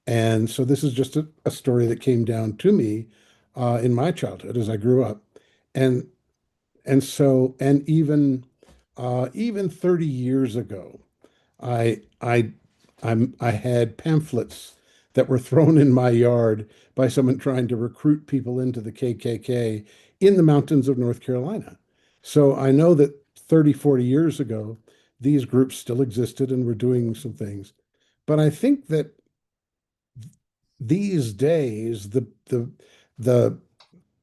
Speaker 9: And so this is just a story that came down to me in my childhood as I grew up. And even 30 years ago, I had pamphlets that were thrown in my yard by someone trying to recruit people into the KKK in the mountains of North Carolina. So I know that 30, 40 years ago, these groups still existed and were doing some things. But I think that these days,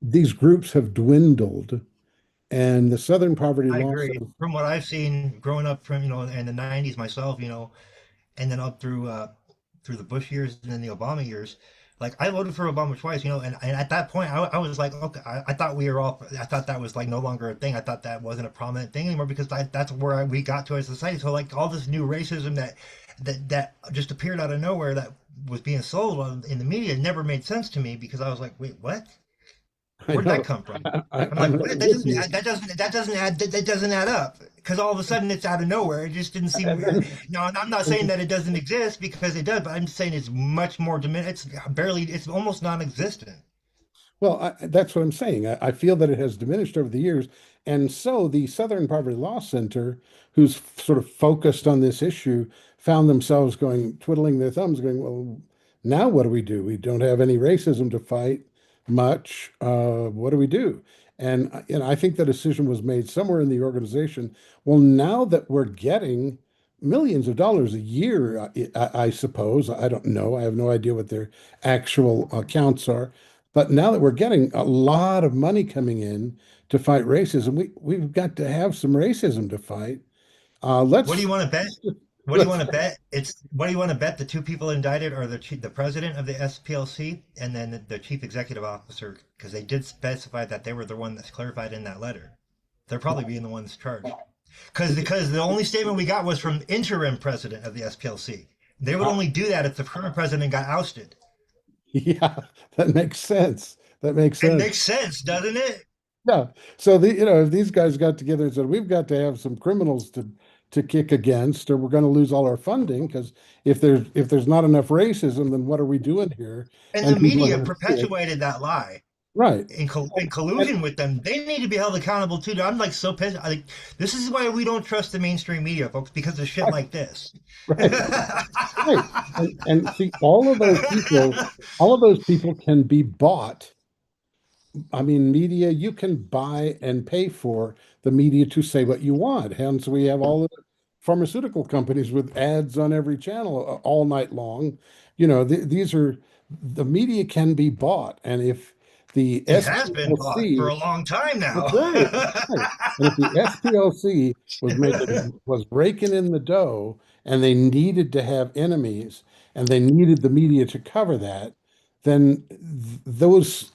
Speaker 9: these groups have dwindled, and the Southern Poverty
Speaker 1: I
Speaker 9: Law
Speaker 1: agree.
Speaker 9: Center.
Speaker 1: From what I've seen growing up from, in the 90s myself, and then up through the Bush years and then the Obama years, like I voted for Obama twice, and at that point I was like, okay, I thought I thought that was like no longer a thing. I thought that wasn't a prominent thing anymore, because that's where we got to as a society. So like all this new racism that just appeared out of nowhere that was being sold in the media never made sense to me, because I was like, wait, what?
Speaker 9: I
Speaker 1: Where'd
Speaker 9: know.
Speaker 1: that come from? I'm
Speaker 9: I'm
Speaker 1: like,
Speaker 9: right
Speaker 1: what?
Speaker 9: with you.
Speaker 1: That doesn't add up. Because all of a sudden it's out of nowhere. It just didn't seem.
Speaker 9: And then,
Speaker 1: No, I'm not saying that it doesn't exist because it does, but I'm just saying it's much more diminished. It's almost non-existent.
Speaker 9: well, that's what I'm saying. I feel that it has diminished over the years. And so the Southern Poverty Law Center, who's sort of focused on this issue, found themselves going, twiddling their thumbs, going, well, now what do we do? We don't have any racism to fight much. What do we do? And I think the decision was made somewhere in the organization. Well, now that we're getting millions of dollars a year, I suppose, I don't know. I have no idea what their actual accounts are. But now that we're getting a lot of money coming in to fight racism, we've got to have some racism to fight.
Speaker 1: What do
Speaker 9: Let's
Speaker 1: you want to bet? What do you
Speaker 9: let's
Speaker 1: want to bet? What do you want to bet? The two people indicted are the president of the SPLC and then the chief executive officer, because they did specify that they were the one that's clarified in that letter. They're probably being the ones charged. Because the only statement we got was from interim president of the SPLC. They would only do that if the current president got ousted.
Speaker 9: yeah, that makes sense. That makes
Speaker 1: It
Speaker 9: sense.
Speaker 1: makes sense, doesn't it?
Speaker 9: Yeah. So if these guys got together and said, we've got to have some criminals to kick against, or we're going to lose all our funding, because if there's not enough racism, then what are we doing here?
Speaker 1: And
Speaker 9: And
Speaker 1: the
Speaker 9: people are
Speaker 1: media
Speaker 9: going to see it.
Speaker 1: perpetuated that lie
Speaker 9: Right.
Speaker 1: in collusion with them. They need to be held accountable too. I'm like so pissed. This is why we don't trust the mainstream media, folks, because of shit like this.
Speaker 9: Right. Right. And see, all of those people can be bought. I mean, media, you can buy and pay for the media to say what you want. Hence, we have all the pharmaceutical companies with ads on every channel all night long. These are the media can be bought. And if the
Speaker 1: It has been bought for
Speaker 9: SPLC,
Speaker 1: a long time now.
Speaker 9: that's right, that's right. And if the SPLC was raking in the dough and they needed to have enemies and they needed the media to cover that, then those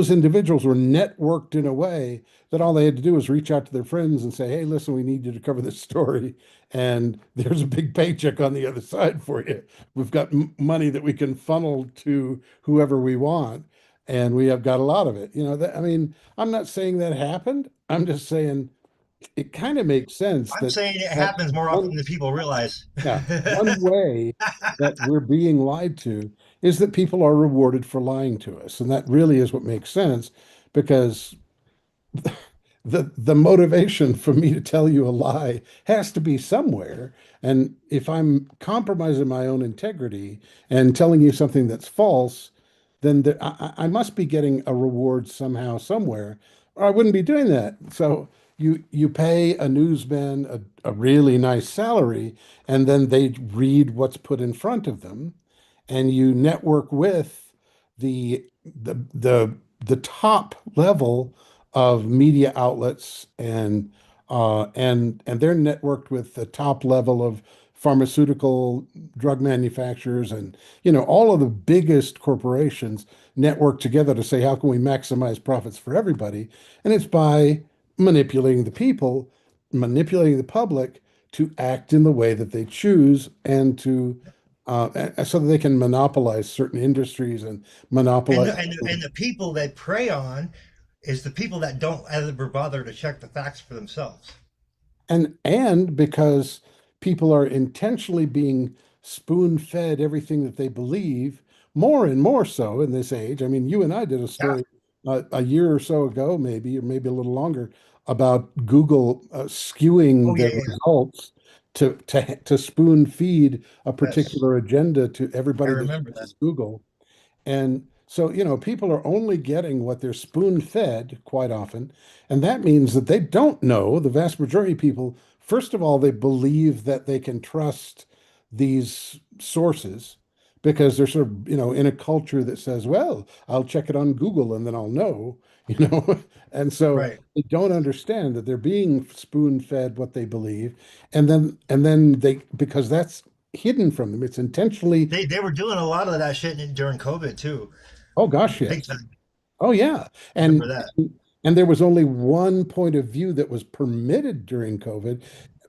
Speaker 9: individuals were networked in a way that all they had to do was reach out to their friends and say, hey, listen, we need you to cover this story. And there's a big paycheck on the other side for you. We've got money that we can funnel to whoever we want. And we have got a lot of it. I mean, I'm not saying that happened. I'm just saying it kind of makes sense
Speaker 1: I'm saying it
Speaker 9: that
Speaker 1: happens more often than people realize.
Speaker 9: yeah, one way that we're being lied to is that people are rewarded for lying to us. And that really is what makes sense, because the motivation for me to tell you a lie has to be somewhere. And if I'm compromising my own integrity and telling you something that's false, then I must be getting a reward somehow, somewhere, or I wouldn't be doing that. So you pay a newsman a really nice salary, and then they read what's put in front of them, and you network with the top level of media outlets, and they're networked with the top level of pharmaceutical drug manufacturers, and all of the biggest corporations network together to say, how can we maximize profits for everybody? And it's by manipulating the people, manipulating the public to act in the way that they choose, and so that they can monopolize certain industries and
Speaker 1: And,
Speaker 9: monopolize.
Speaker 1: and the people they prey on is the people that don't ever bother to check the facts for themselves.
Speaker 9: And because people are intentionally being spoon-fed everything that they believe, more and more so in this age. I mean, you and I did a story a year or so ago, maybe, or maybe a little longer, about Google skewing
Speaker 1: Oh,
Speaker 9: their
Speaker 1: yeah.
Speaker 9: results to spoon feed a
Speaker 1: Yes.
Speaker 9: particular agenda to
Speaker 1: I
Speaker 9: everybody that
Speaker 1: remember that.
Speaker 9: uses Google. And so, people are only getting what they're spoon-fed quite often. And that means that they don't know, the vast majority of people, first of all, they believe that they can trust these sources because they're sort of, in a culture that says, well, I'll check it on Google and then I'll know, you know. And so
Speaker 1: Right.
Speaker 9: they don't understand that they're being spoon-fed what they believe. And then they, because that's hidden from them, it's intentionally.
Speaker 1: They were doing a lot of that shit during COVID too.
Speaker 9: Oh gosh,
Speaker 1: Big
Speaker 9: yes.
Speaker 1: time.
Speaker 9: Oh yeah.
Speaker 1: Remember
Speaker 9: And
Speaker 1: that.
Speaker 9: and there was only one point of view that was permitted during COVID,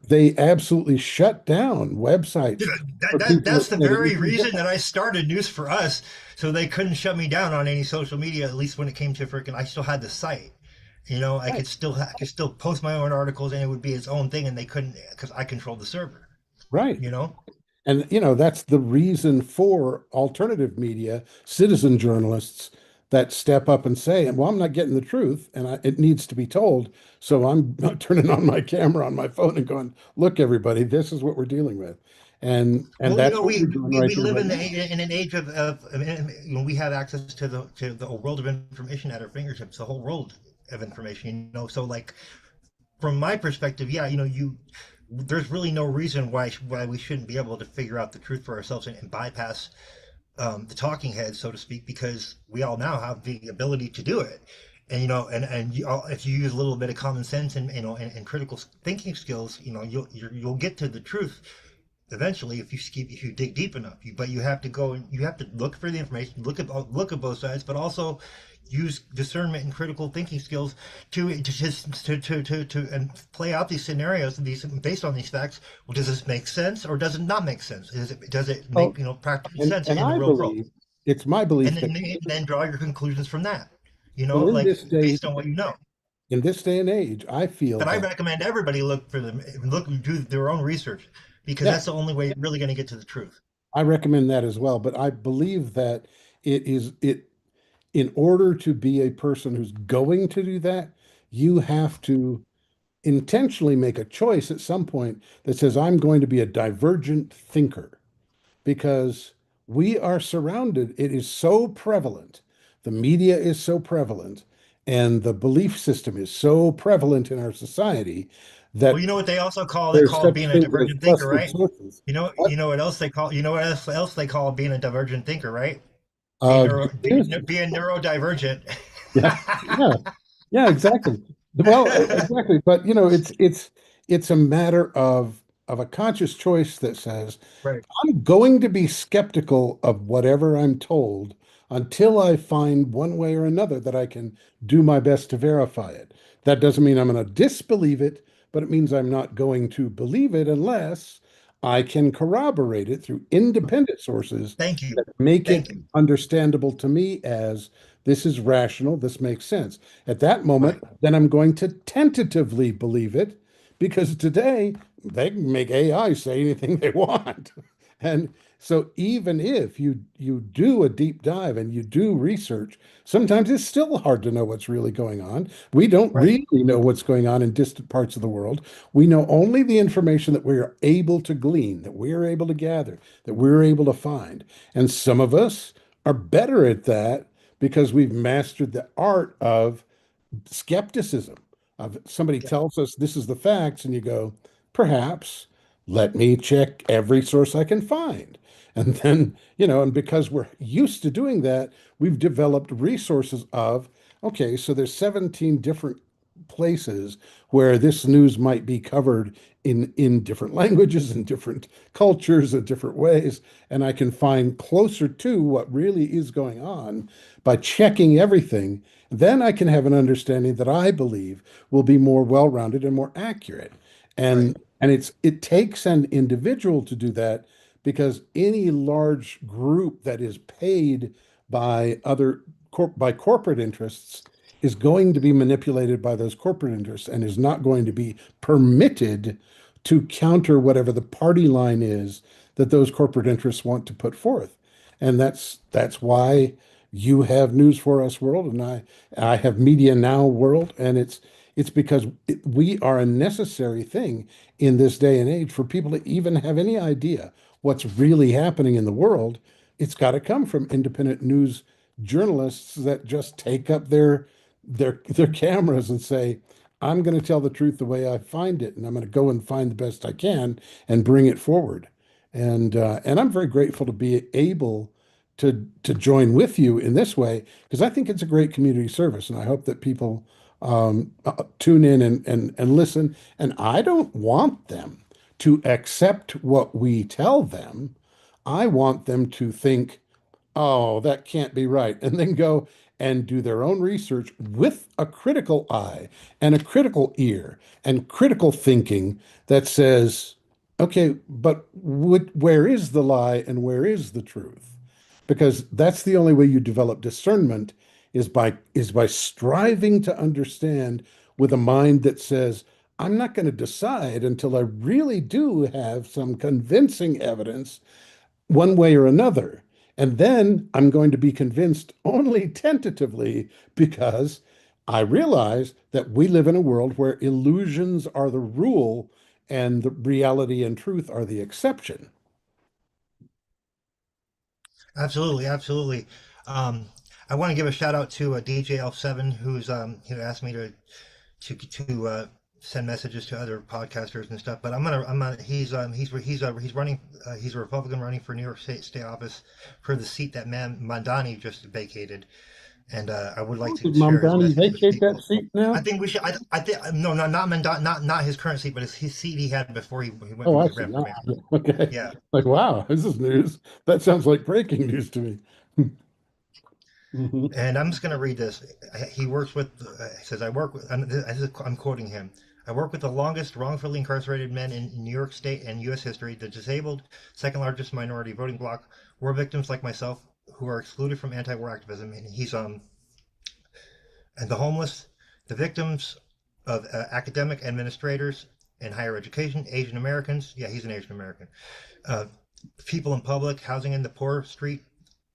Speaker 9: they absolutely shut down
Speaker 1: Dude,
Speaker 9: websites for people
Speaker 1: that's
Speaker 9: that
Speaker 1: the
Speaker 9: said
Speaker 1: very
Speaker 9: anything
Speaker 1: reason that
Speaker 9: different.
Speaker 1: I started News4us, so they couldn't shut me down on any social media. At least when it came to freaking, I still had the site. You know,
Speaker 9: Right.
Speaker 1: I could still post my own articles, and it would be its own thing, and they couldn't because I controlled the server.
Speaker 9: Right.
Speaker 1: You know,
Speaker 9: And that's the reason for alternative media, citizen journalists that step up and say, well, I'm not getting the truth and it needs to be told. So I'm turning on my camera on my phone and going, look, everybody, this is what we're dealing with. And
Speaker 1: well, you
Speaker 9: that's
Speaker 1: know,
Speaker 9: what we're doing right
Speaker 1: we
Speaker 9: here,
Speaker 1: live
Speaker 9: right
Speaker 1: in
Speaker 9: now.
Speaker 1: in an age of you know, we have access to the world of information at our fingertips, the whole world of information. You know, so like from my perspective, yeah, you know, there's really no reason why we shouldn't be able to figure out the truth for ourselves and bypass the talking heads, so to speak, because we all now have the ability to do it. And you know, if you use a little bit of common sense and you know and critical thinking skills, you know, you'll get to the truth eventually if you dig deep enough. But you have to go and you have to look for the information, look at both sides, but also use discernment and critical thinking skills to and play out these scenarios and these based on these facts. Well, does this make sense or does it not make sense? Does it make
Speaker 9: Oh,
Speaker 1: you know practical
Speaker 9: and,
Speaker 1: sense
Speaker 9: and
Speaker 1: in the
Speaker 9: I
Speaker 1: real world?
Speaker 9: believe, it's my
Speaker 1: And
Speaker 9: belief that,
Speaker 1: then draw your conclusions from that. You know,
Speaker 9: well,
Speaker 1: like based on what you know.
Speaker 9: in this day and age, I feel
Speaker 1: But I
Speaker 9: that,
Speaker 1: recommend everybody look for them, look do their own research because
Speaker 9: yeah,
Speaker 1: that's the only way you're really going to get to the truth.
Speaker 9: I recommend that as well. But I believe that it in order to be a person who's going to do that, you have to intentionally make a choice at some point that says, I'm going to be a divergent thinker because we are surrounded. It is so prevalent. The media is so prevalent, and the belief system is so prevalent in our society
Speaker 1: Well, you
Speaker 9: that
Speaker 1: know what they also
Speaker 9: there's
Speaker 1: call
Speaker 9: such
Speaker 1: being a
Speaker 9: things as
Speaker 1: divergent thinker,
Speaker 9: trusted
Speaker 1: right?
Speaker 9: sources. What?
Speaker 1: You know what else they call you know what else they call being a divergent thinker, right?
Speaker 9: News.
Speaker 1: Being neurodivergent.
Speaker 9: Yeah, yeah, yeah, exactly. Well, exactly. But it's a matter of a conscious choice that says,
Speaker 1: Right,
Speaker 9: I'm going to be skeptical of whatever I'm told until I find one way or another that I can do my best to verify it. That doesn't mean I'm going to disbelieve it, but it means I'm not going to believe it unless I can corroborate it through independent sources
Speaker 1: thank you,
Speaker 9: that make it
Speaker 1: thank you.
Speaker 9: understandable to me as this is rational, this makes sense. At that moment,
Speaker 1: Right.
Speaker 9: then I'm going to tentatively believe it because today they can make AI say anything they want. And so even if you do a deep dive and you do research, sometimes it's still hard to know what's really going on. We don't
Speaker 1: Right,
Speaker 9: really know what's going on in distant parts of the world. We know only the information that we are able to glean, that we are able to gather, that we're able to find. And some of us are better at that because we've mastered the art of skepticism. Of somebody
Speaker 1: yeah,
Speaker 9: tells us this is the facts, and you go, perhaps let me check every source I can find. And then, and because we're used to doing that, we've developed resources of, okay, so there's 17 different places where this news might be covered in different languages and different cultures and different ways, and I can find closer to what really is going on by checking everything. Then I can have an understanding that I believe will be more well-rounded and more accurate.
Speaker 1: right.
Speaker 9: And it takes an individual to do that because any large group that is paid by by corporate interests is going to be manipulated by those corporate interests and is not going to be permitted to counter whatever the party line is that those corporate interests want to put forth. And that's why you have News for Us World and I have Media Now World, and it's because we are a necessary thing in this day and age for people to even have any idea what's really happening in the world. It's got to come from independent news journalists that just take up their cameras and say, I'm going to tell the truth the way I find it, and I'm going to go and find the best I can and bring it forward. And I'm very grateful to be able to join with you in this way because I think it's a great community service, and I hope that people tune in and listen. And I don't want them to accept what we tell them. I want them to think, oh, that can't be right, and then go and do their own research with a critical eye and a critical ear and critical thinking that says, okay, but where is the lie and where is the truth? Because that's the only way you develop discernment is by striving to understand with a mind that says, I'm not going to decide until I really do have some convincing evidence one way or another. And then I'm going to be convinced only tentatively because I realize that we live in a world where illusions are the rule and the reality and truth are the exception.
Speaker 1: Absolutely, absolutely. Um, I want to give a shout out to DJ Elf7 who asked me to send messages to other podcasters and stuff. But he's running he's a Republican running for New York State office for the seat that Mandani just vacated, and I would like to
Speaker 9: Did
Speaker 1: share his
Speaker 9: Mamdani
Speaker 1: message with
Speaker 9: vacate that
Speaker 1: people.
Speaker 9: seat now?
Speaker 1: I think we should. I think no, not Mandani, not his current seat, but his seat he had before he went
Speaker 9: Oh, I
Speaker 1: he
Speaker 9: see.
Speaker 1: ran for
Speaker 9: Ah,
Speaker 1: mayor.
Speaker 9: yeah. Okay.
Speaker 1: Yeah.
Speaker 9: Like, wow, this is news. That sounds like breaking news to me. Mhm.
Speaker 1: And I'm just going to read this. He works with, he says, I'm quoting him. I work with the longest wrongfully incarcerated men in New York State and U.S. history, the disabled, second largest minority voting bloc, war victims like myself who are excluded from anti-war activism. And and the homeless, the victims of academic administrators in higher education, Asian Americans. Yeah, he's an Asian American. Uh, people in public, housing in the poor, street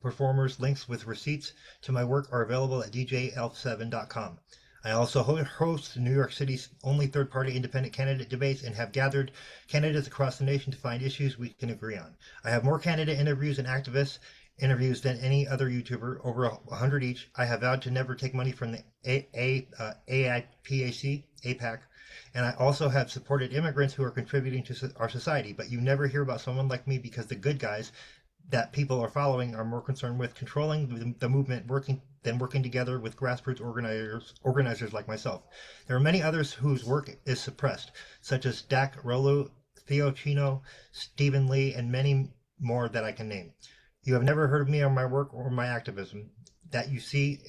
Speaker 1: performers. Links with receipts to my work are available at djelf7.com. I also host New York City's only third-party independent candidate debates and have gathered candidates across the nation to find issues we can agree on. I have more candidate interviews and activist interviews than any other YouTuber, over 100 each. I have vowed to never take money from the AIPAC, and I also have supported immigrants who are contributing to our society. But you never hear about someone like me because the good guys that people are following are more concerned with controlling the movement working together with grassroots organizers like myself. There are many others whose work is suppressed, such as Dak Rolo, Theo Chino, Stephen Lee, and many more that I can name. You have never heard of me or my work or my activism. That you see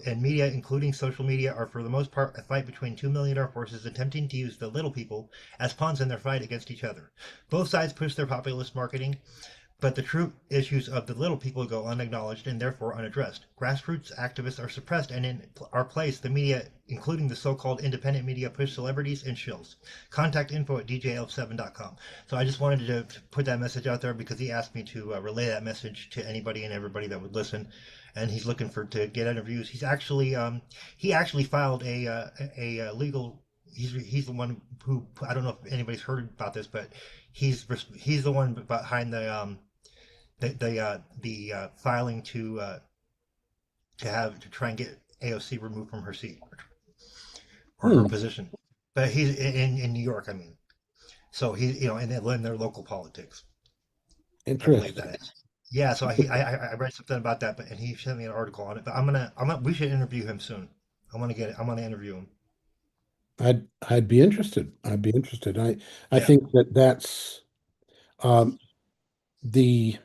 Speaker 1: in media, including social media, are for the most part a fight between two millionaire forces attempting to use the little people as pawns in their fight against each other. Both sides push their populist marketing, but the true issues of the little people go unacknowledged and therefore unaddressed. Grassroots activists are suppressed, and in our place, the media, including the so-called independent media, push celebrities and shills. Contact info at djl7.com. So I just wanted to put that message out there because he asked me to relay that message to anybody and everybody that would listen. And he's looking to get interviews. He actually filed a legal. He's the one who, I don't know if anybody's heard about this, but he's the one behind the filing to try and get AOC removed from her seat or her position. But he's in New York, I mean. So he, and in their local politics. I believe
Speaker 9: Interesting.
Speaker 1: that is. Yeah, so I read something about that, and he sent me an article on it. But we should interview him soon. I want to interview him.
Speaker 9: I'd be interested. I'd be interested. I
Speaker 1: Yeah.
Speaker 9: think that's the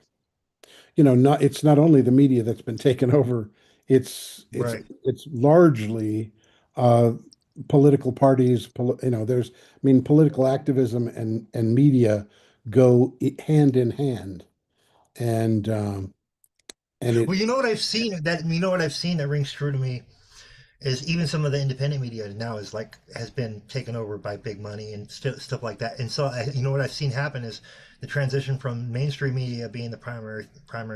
Speaker 9: not it's not only the media that's been taken over.
Speaker 1: Right.
Speaker 9: It's largely political parties. There's political activism and media go hand in hand, and it.
Speaker 1: Well, you know what I've seen that rings true to me is even some of the independent media now has been taken over by big money and stuff like that. And so what I've seen happen is the transition from mainstream media being the primary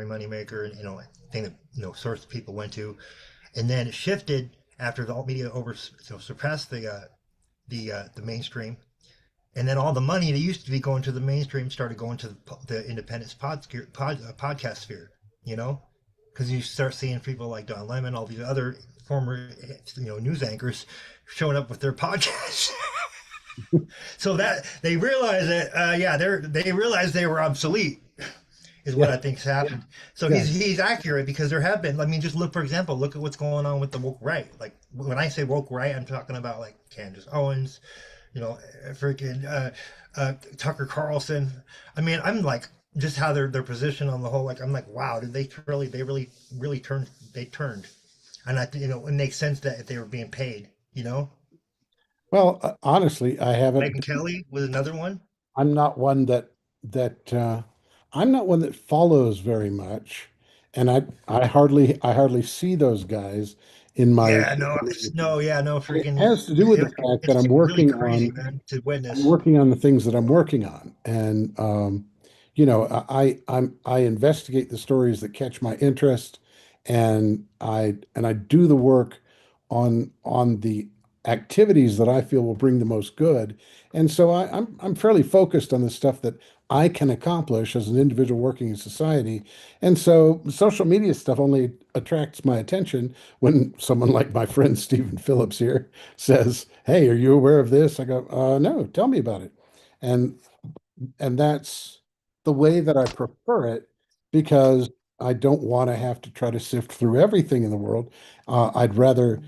Speaker 1: money maker and thing that source people went to, and then it shifted after the alt media surpassed the mainstream, and then all the money that used to be going to the mainstream started going to the independent podcast sphere, because you start seeing people like Don Lemon, all these other former news anchors showing up with their podcasts. So that they realize that they realized they were obsolete is what I think's happened. So he's accurate because there have been, just look at what's going on with the woke right. Like when I say woke right, I'm talking about like Candace Owens, freaking Tucker Carlson. I'm like, just how their position on the whole, I'm like, wow, did they really turned. And I think, it makes sense that if they were being paid,
Speaker 9: Well, honestly, I haven't.
Speaker 1: Megyn Kelly was another one.
Speaker 9: I'm not one that I'm not one that follows very much, and I hardly see those guys in my.
Speaker 1: Yeah, no, no, yeah, no,
Speaker 9: It
Speaker 1: freaking,
Speaker 9: has to do with the fact that
Speaker 1: it's really crazy, man, to
Speaker 9: I'm
Speaker 1: witness.
Speaker 9: working on the things that I'm working on, and I investigate the stories that catch my interest, and I do the work on the activities that I feel will bring the most good, and so I'm fairly focused on the stuff that I can accomplish as an individual working in society, and so social media stuff only attracts my attention when someone like my friend Stephen Phillips here says, "Hey, are you aware of this?" I go, "No, tell me about it." And and that's the way that I prefer it because I don't want to have to try to sift through everything in the world. I'd rather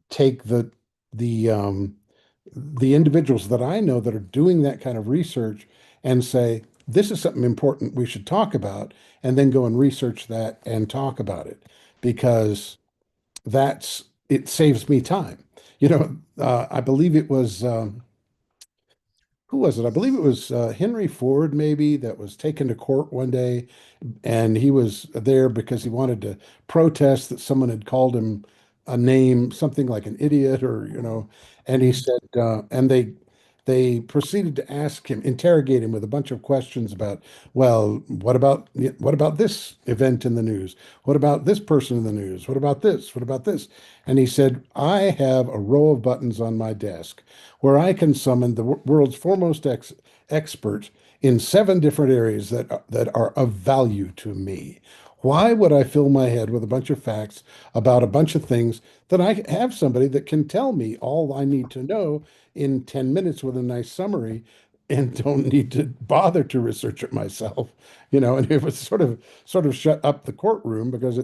Speaker 9: take the the individuals that I know that are doing that kind of research and say, this is something important we should talk about, and then go and research that and talk about it because it saves me time. I believe it was who was it? I believe it was Henry Ford, maybe, that was taken to court one day, and he was there because he wanted to protest that someone had called him a name, something like an idiot, or and he said, and they proceeded to ask him, interrogate him with a bunch of questions about, well, what about this event in the news? What about this person in the news? What about this? What about this? And he said, I have a row of buttons on my desk where I can summon the world's foremost expert in 7 different areas that are of value to me. Why would I fill my head with a bunch of facts about a bunch of things that I have somebody that can tell me all I need to know in 10 minutes with a nice summary and don't need to bother to research it myself, and it was sort of shut up the courtroom because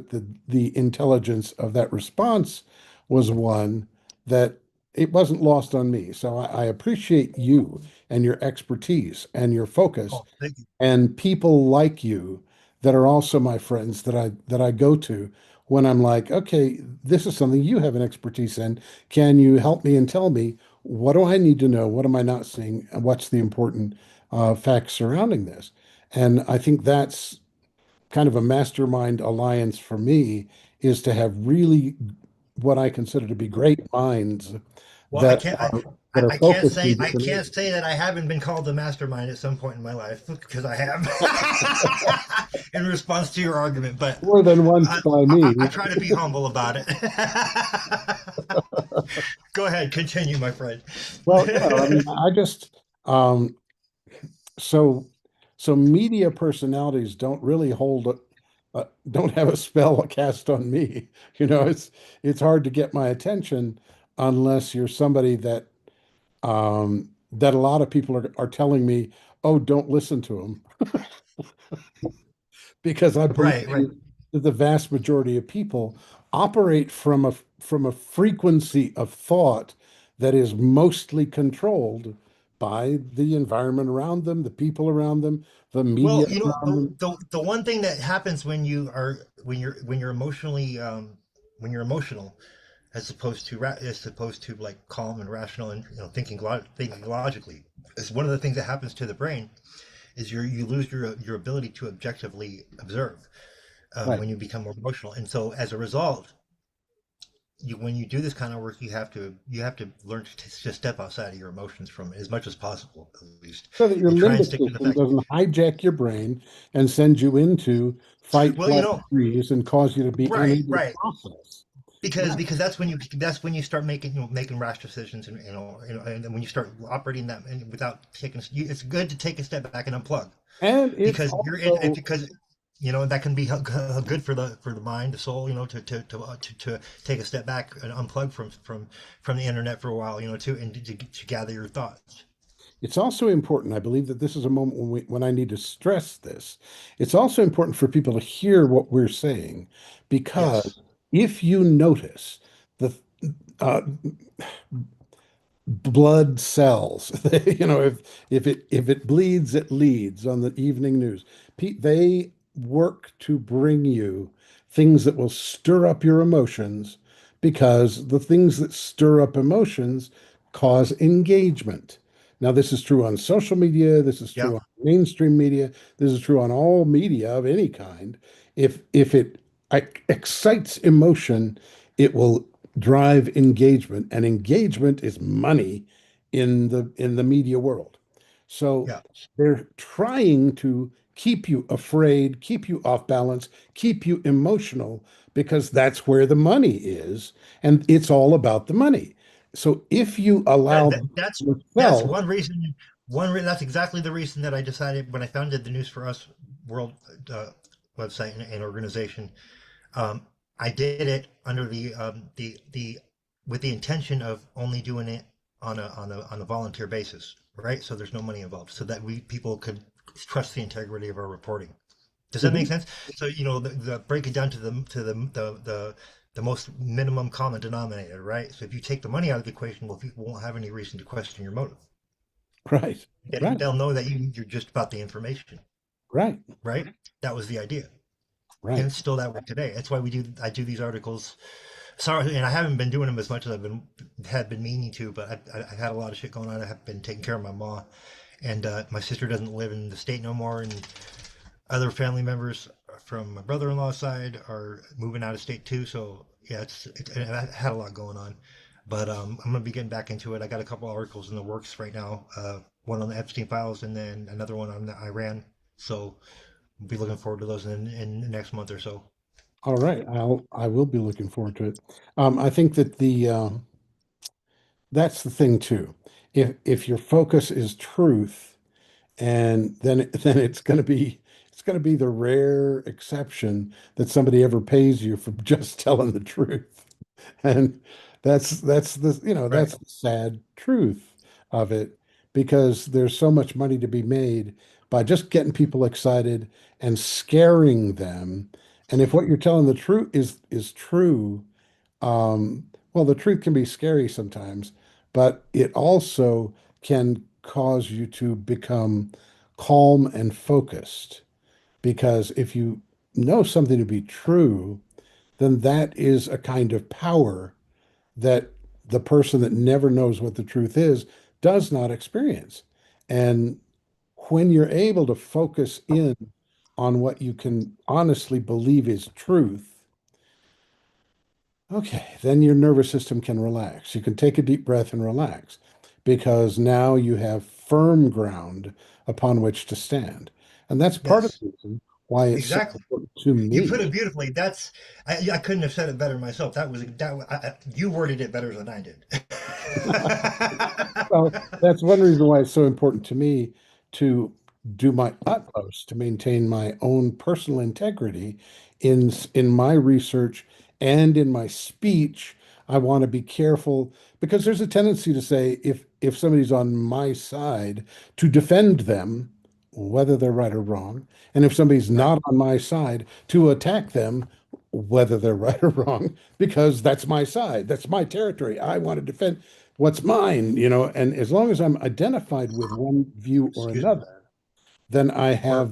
Speaker 9: the intelligence of that response was one that it wasn't lost on me. So I appreciate you and your expertise and your focus
Speaker 1: Oh, thank you.
Speaker 9: and people like you that are also my friends that I go to when I'm like, okay, this is something you have an expertise in. Can you help me and tell me what do I need to know? What am I not seeing? And what's the important facts surrounding this? And I think that's kind of a mastermind alliance for me is to have really what I consider to be great minds
Speaker 1: Well, I
Speaker 9: that
Speaker 1: can't.
Speaker 9: are that are
Speaker 1: I can't
Speaker 9: focused
Speaker 1: say
Speaker 9: in different areas.
Speaker 1: that I haven't been called the mastermind at some point in my life because I have in response to your argument. But
Speaker 9: More than once
Speaker 1: I,
Speaker 9: by me.
Speaker 1: I try to be humble about it. Go ahead, continue, my friend.
Speaker 9: Well, I mean, I just so so media personalities don't really don't have a spell cast on me. It's hard to get my attention unless you're somebody that a lot of people are telling me, oh, don't listen to them because I
Speaker 1: Right, right.
Speaker 9: believe that the vast majority of people operate from a frequency of thought that is mostly controlled by the environment around them, the people around them, the media
Speaker 1: Well,
Speaker 9: around them.
Speaker 1: the one thing that happens when you're emotionally when you're emotional as opposed to like calm and rational and thinking logically is one of the things that happens to the brain is you lose your ability to objectively observe
Speaker 9: Right.
Speaker 1: when you become more emotional, and so as a result, when you do this kind of work, you have to learn to step outside of your emotions from as much as possible, at least,
Speaker 9: So that your
Speaker 1: and try and
Speaker 9: limbic
Speaker 1: stick to the
Speaker 9: system
Speaker 1: fact.
Speaker 9: doesn't hijack your brain and send you into fight,
Speaker 1: Well,
Speaker 9: flight, freeze and cause you to be
Speaker 1: right,
Speaker 9: unable to
Speaker 1: right.
Speaker 9: process.
Speaker 1: because
Speaker 9: Yeah.
Speaker 1: because that's when you start making rash decisions, and and then when you start operating that and without it's good to take a step back and unplug,
Speaker 9: And it's
Speaker 1: because
Speaker 9: also
Speaker 1: because that can be good for the mind, the soul, to take a step back and unplug from the internet for a while, too, and to gather your thoughts.
Speaker 9: It's also important. I believe that this is a moment when I need to stress this. It's also important for people to hear what we're saying,
Speaker 1: Yes.
Speaker 9: because if you notice the uh, blood cells, if it bleeds, it leads on the evening news. They work to bring you things that will stir up your emotions because the things that stir up emotions cause engagement. Now, this is true on social media, this is
Speaker 1: Yeah.
Speaker 9: true on mainstream media, this is true on all media of any kind. If it excites emotion, it will drive engagement, and engagement is money in the media world. So
Speaker 1: Yeah.
Speaker 9: they're trying to keep you afraid, keep you off balance, keep you emotional, because that's where the money is, and it's all about the money. So if you allow
Speaker 1: That's
Speaker 9: yourself,
Speaker 1: one reason. That's exactly the reason that I decided when I founded the News for Us World uh, website and organization. Um, I did it under the with the intention of only doing it on a volunteer basis, right? So there's no money involved, so that we people could trust the integrity of our reporting. Does that make
Speaker 9: Mhm.
Speaker 1: sense? So the break it down to the most minimum common denominator, right? So if you take the money out of the equation, well, people won't have any reason to question your motive.
Speaker 9: Right, right,
Speaker 1: They'll know that you're just about the information,
Speaker 9: right,
Speaker 1: right? That was the idea, and
Speaker 9: right.
Speaker 1: it's still that way today. That's why I do these articles. Sorry, and I haven't been doing them as much as had been meaning to, but I've had a lot of shit going on. I have been taking care of my mom, and my sister doesn't live in the state no more, and other family members from my brother-in-law's side are moving out of state too. So yeah, I had a lot going on, but I'm gonna be getting back into it. I got a couple articles in the works right now. One on the Epstein files, and then another one on the Iran. So we'll be looking forward to those in the next month or so.
Speaker 9: All right, I will be looking forward to it. I think that the that's the thing too. If your focus is truth, and then it's going to be the rare exception that somebody ever pays you for just telling the truth. And that's the
Speaker 1: Right.
Speaker 9: that's the sad truth of it, because there's so much money to be made by just getting people excited and scaring them. And if what you're telling the truth is true, well, the truth can be scary sometimes, but it also can cause you to become calm and focused. Because if you know something to be true, then that is a kind of power that the person that never knows what the truth is does not experience. And when you're able to focus in on what you can honestly believe is truth, okay, then your nervous system can relax. You can take a deep breath and relax, because now you have firm ground upon which to stand. And that's part of
Speaker 1: Yes.
Speaker 9: the reason why it's so
Speaker 1: Exactly.
Speaker 9: important to
Speaker 1: You put
Speaker 9: me.
Speaker 1: it beautifully. I couldn't have said it better myself. You worded it better than I did.
Speaker 9: Well, that's one reason why it's so important to me to do my utmost to maintain my own personal integrity in my research and in my speech. I want to be careful, because there's a tendency to say, if somebody's on my side, to defend them, whether they're right or wrong, and if somebody's
Speaker 1: Right.
Speaker 9: not on my side, to attack them, whether they're right or wrong, because that's my side, that's my territory. I want to defend what's mine, and as long as I'm identified with one view or
Speaker 1: Excuse me.
Speaker 9: another, then
Speaker 1: Or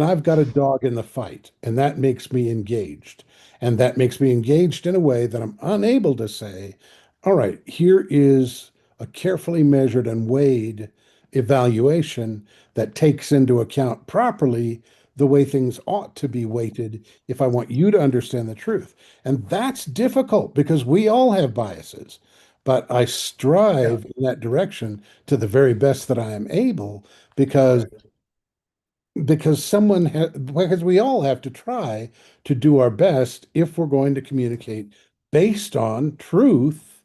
Speaker 9: I've got a dog in the fight, and that makes me engaged. And that makes me engaged in a way that I'm unable to say, all right, here is a carefully measured and weighed evaluation that takes into account properly the way things ought to be weighted if I want you to understand the truth. And that's difficult, because we all have biases. But I
Speaker 1: yeah.
Speaker 9: strive in that direction to the very best that I am able, because
Speaker 1: Correct.
Speaker 9: because we all have to try to do our best if we're going to communicate based on truth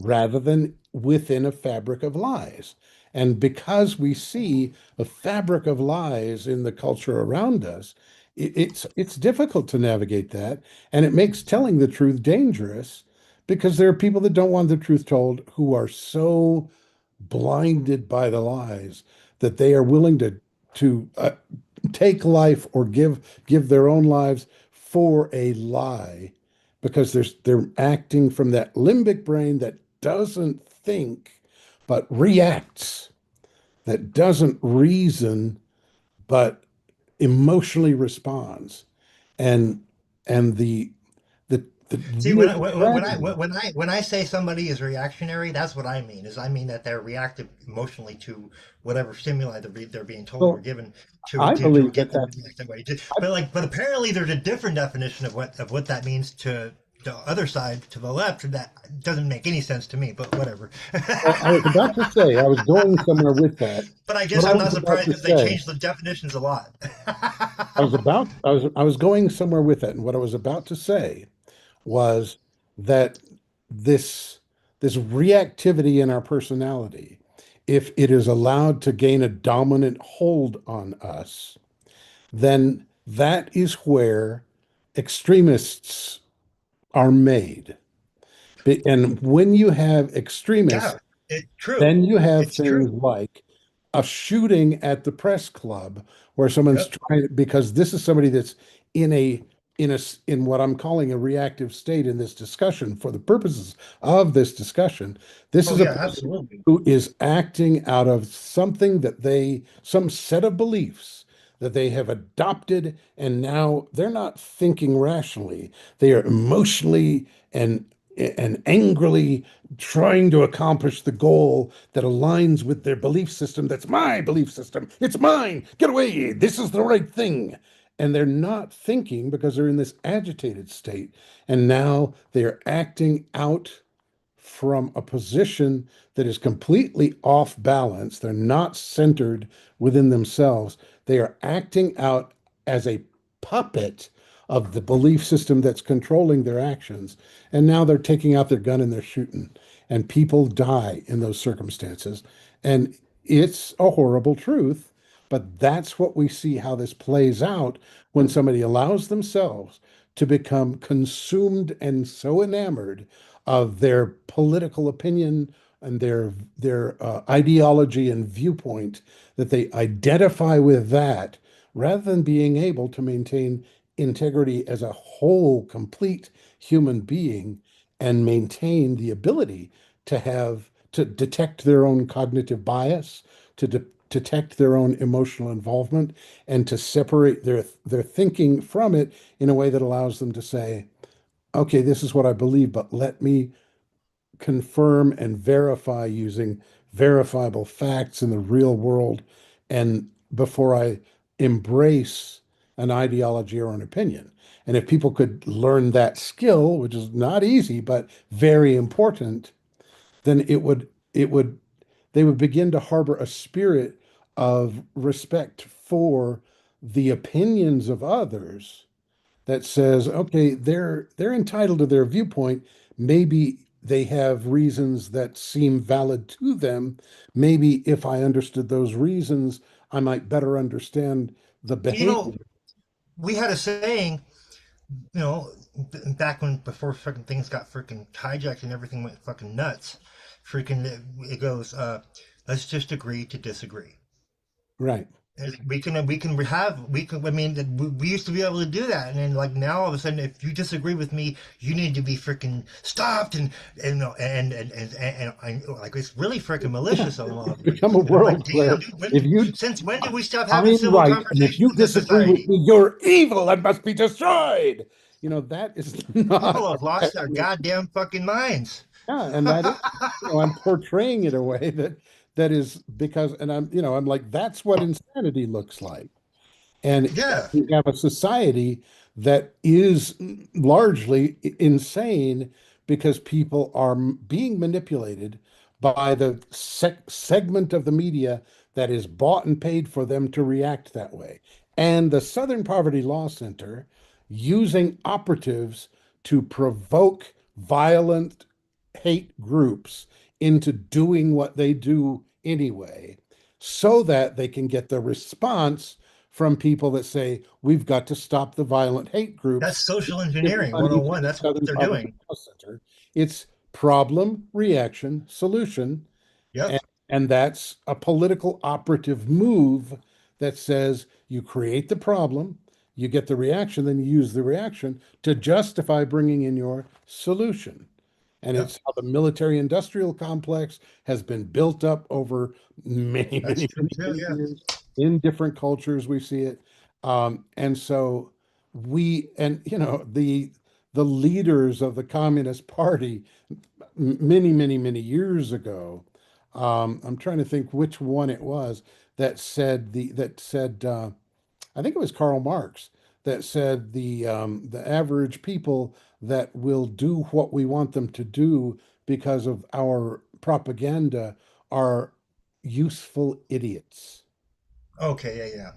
Speaker 9: rather than within a fabric of lies. And because we see a fabric of lies in the culture around us, it's difficult to navigate that, and it makes telling the truth dangerous, because there are people that don't want the truth told, who are so blinded by the lies that they are willing to take life or give their own lives for a lie, because they're acting from that limbic brain that doesn't think but reacts, that doesn't reason but emotionally responds. And and the The
Speaker 1: See,
Speaker 9: real tragedy.
Speaker 1: when I say somebody is reactionary, that's what I mean. Is I mean that they're reactive emotionally to whatever stimuli they're being told or
Speaker 9: Well,
Speaker 1: given
Speaker 9: I
Speaker 1: to
Speaker 9: believe
Speaker 1: get
Speaker 9: that
Speaker 1: them
Speaker 9: that's
Speaker 1: to react that way. But apparently there's a different definition of what that means to the other side, to the left, that doesn't make any sense to me. But whatever.
Speaker 9: well, I was about to say, I was going somewhere with that.
Speaker 1: But I
Speaker 9: What
Speaker 1: guess
Speaker 9: I
Speaker 1: I'm
Speaker 9: was
Speaker 1: not
Speaker 9: about
Speaker 1: surprised
Speaker 9: to
Speaker 1: because they
Speaker 9: say,
Speaker 1: changed the definitions a lot.
Speaker 9: I was going somewhere with that, and what I was about to say was that this this reactivity in our personality, if it is allowed to gain a dominant hold on us, then that is where extremists are made. And when you have extremists,
Speaker 1: Yeah, it's true.
Speaker 9: then you have
Speaker 1: It's true.
Speaker 9: things like a shooting at the press club where someone's
Speaker 1: Yep.
Speaker 9: trying, because this is somebody that's in a in what I'm calling a reactive state in this discussion for the purposes of this discussion. This
Speaker 1: Oh
Speaker 9: is a
Speaker 1: yeah,
Speaker 9: person
Speaker 1: absolutely.
Speaker 9: who is acting out of something that some set of beliefs that they have adopted, and now they're not thinking rationally. They are emotionally and angrily trying to accomplish the goal that aligns with their belief system. That's my belief system. It's mine. Get away. This is the right thing. And they're not thinking because they're in this agitated state. And now they're acting out from a position that is completely off balance. They're not centered within themselves. They are acting out as a puppet of the belief system that's controlling their actions. And now they're taking out their gun and they're shooting. And people die in those circumstances. And it's a horrible truth, but that's what we see how this plays out when somebody allows themselves to become consumed and so enamored of their political opinion and their ideology and viewpoint that they identify with that rather than being able to maintain integrity as a whole, complete human being and maintain the ability to detect their own cognitive bias, detect their own emotional involvement, and to separate their thinking from it in a way that allows them to say, okay, this is what I believe, but let me confirm and verify using verifiable facts in the real world and before I embrace an ideology or an opinion. And if people could learn that skill, which is not easy but very important, then it would they would begin to harbor a spirit of respect for the opinions of others that says, okay, they're entitled to their viewpoint. Maybe they have reasons that seem valid to them. Maybe if I understood those reasons, I might better understand the
Speaker 1: You know,
Speaker 9: behavior.
Speaker 1: we had a saying, you know, back when before freaking things got freaking hijacked and everything went fucking nuts. Freaking, it goes, let's just agree to disagree.
Speaker 9: Right.
Speaker 1: And we can, I mean, we used to be able to do that. And then like now all of a sudden, if you disagree with me, you need to be freaking stopped and, you know, and like, it's really freaking malicious on a lot of
Speaker 9: Become a
Speaker 1: places. And I'm like,
Speaker 9: world
Speaker 1: damn,
Speaker 9: where
Speaker 1: dude,
Speaker 9: if you
Speaker 1: since when did we stop having
Speaker 9: I'm
Speaker 1: civil
Speaker 9: right, and if you
Speaker 1: conversations in this
Speaker 9: disagree with
Speaker 1: society?
Speaker 9: me, you're evil and must be destroyed. That is
Speaker 1: People
Speaker 9: not
Speaker 1: have lost their goddamn fucking minds.
Speaker 9: yeah, and that is, I'm portraying it a way that is because, and I'm like, that's what insanity looks like. And
Speaker 1: Yeah.
Speaker 9: we have a society that is largely insane because people are being manipulated by the segment of the media that is bought and paid for them to react that way. And the Southern Poverty Law Center using operatives to provoke violent hate groups into doing what they do anyway, so that they can get the response from people that say, we've got to stop the violent hate
Speaker 1: That's
Speaker 9: groups
Speaker 1: social
Speaker 9: getting
Speaker 1: engineering
Speaker 9: funding to
Speaker 1: 101.
Speaker 9: the
Speaker 1: That's what
Speaker 9: Southern
Speaker 1: they're
Speaker 9: Poverty
Speaker 1: doing.
Speaker 9: Law Center. It's problem, reaction, solution.
Speaker 1: Yep.
Speaker 9: And that's a political operative move that says you create the problem, you get the reaction, then you use the reaction to justify bringing in your solution. And
Speaker 1: Yep.
Speaker 9: it's how the military industrial complex has been built up over many,
Speaker 1: That's
Speaker 9: many,
Speaker 1: true
Speaker 9: many,
Speaker 1: too.
Speaker 9: many
Speaker 1: Yeah.
Speaker 9: years. In different cultures, we see it. And so and the the leaders of the Communist Party many, many, many years ago. I'm trying to think which one it was that said I think it was Karl Marx that said the average people that will do what we want them to do because of our propaganda are useful idiots.
Speaker 1: Okay, yeah. Yep,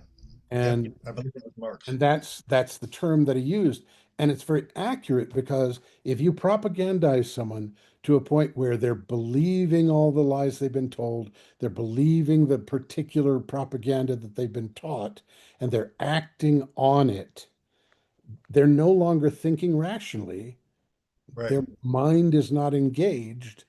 Speaker 9: And
Speaker 1: I believe it was Marx.
Speaker 9: and that's the term that he used. And it's very accurate because if you propagandize someone to a point where they're believing all the lies they've been told, they're believing the particular propaganda that they've been taught, and they're acting on it, they're no longer thinking rationally.
Speaker 1: Right.
Speaker 9: Their mind is not engaged,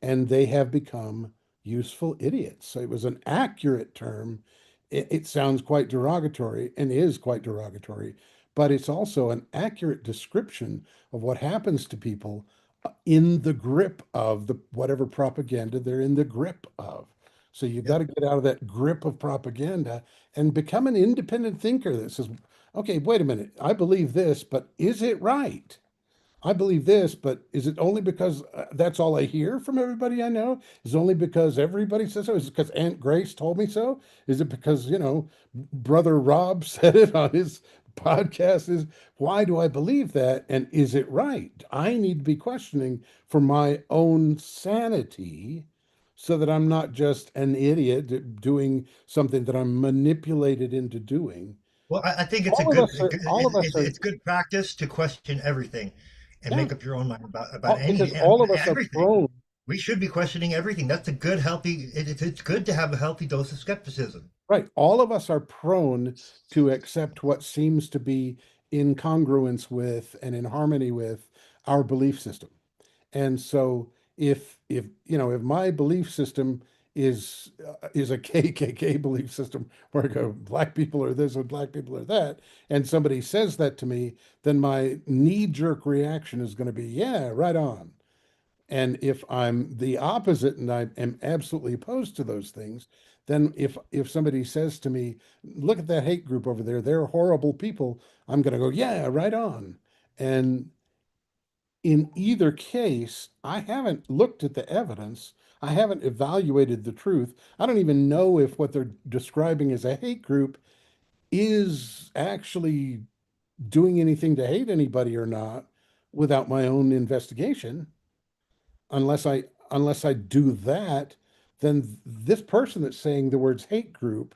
Speaker 9: and they have become useful idiots. So it was an accurate term. It sounds quite derogatory and is quite derogatory, but it's also an accurate description of what happens to people in the grip of the whatever propaganda they're in the grip of. So you got
Speaker 1: Yep.
Speaker 9: to get out of that grip of propaganda and become an independent thinker that says, okay, wait a minute, I believe this, but is it right? I believe this, but is it only because that's all I hear from everybody I know? Is it only because everybody says so? Is it because Aunt Grace told me so? Is it because, Brother Rob said it on his podcast? Is why do I believe that? And is it right? I need to be questioning for my own sanity so that I'm not just an idiot doing something that I'm manipulated into doing.
Speaker 1: Well, I think it's a
Speaker 9: All of
Speaker 1: good
Speaker 9: us are, all of us are,
Speaker 1: it's good practice to question everything and
Speaker 9: yeah,
Speaker 1: make up your own mind about
Speaker 9: because
Speaker 1: any
Speaker 9: all of us are
Speaker 1: everything.
Speaker 9: prone.
Speaker 1: We should be questioning everything. That's a good, healthy. It's good to have a healthy dose of skepticism.
Speaker 9: Right. All of us are prone to accept what seems to be in congruence with and in harmony with our belief system. And so if my belief system is a KKK belief system where I go black people are this and black people are that, and somebody says that to me, then my knee-jerk reaction is going to be, yeah, right on. And if I'm the opposite and I am absolutely opposed to those things, then if somebody says to me, look at that hate group over there, they're horrible people, I'm going to go, yeah, right on. And in either case, I haven't looked at the evidence. I haven't evaluated the truth. I don't even know if what they're describing as a hate group is actually doing anything to hate anybody or not without my own investigation. Unless I do that, then this person that's saying the words hate group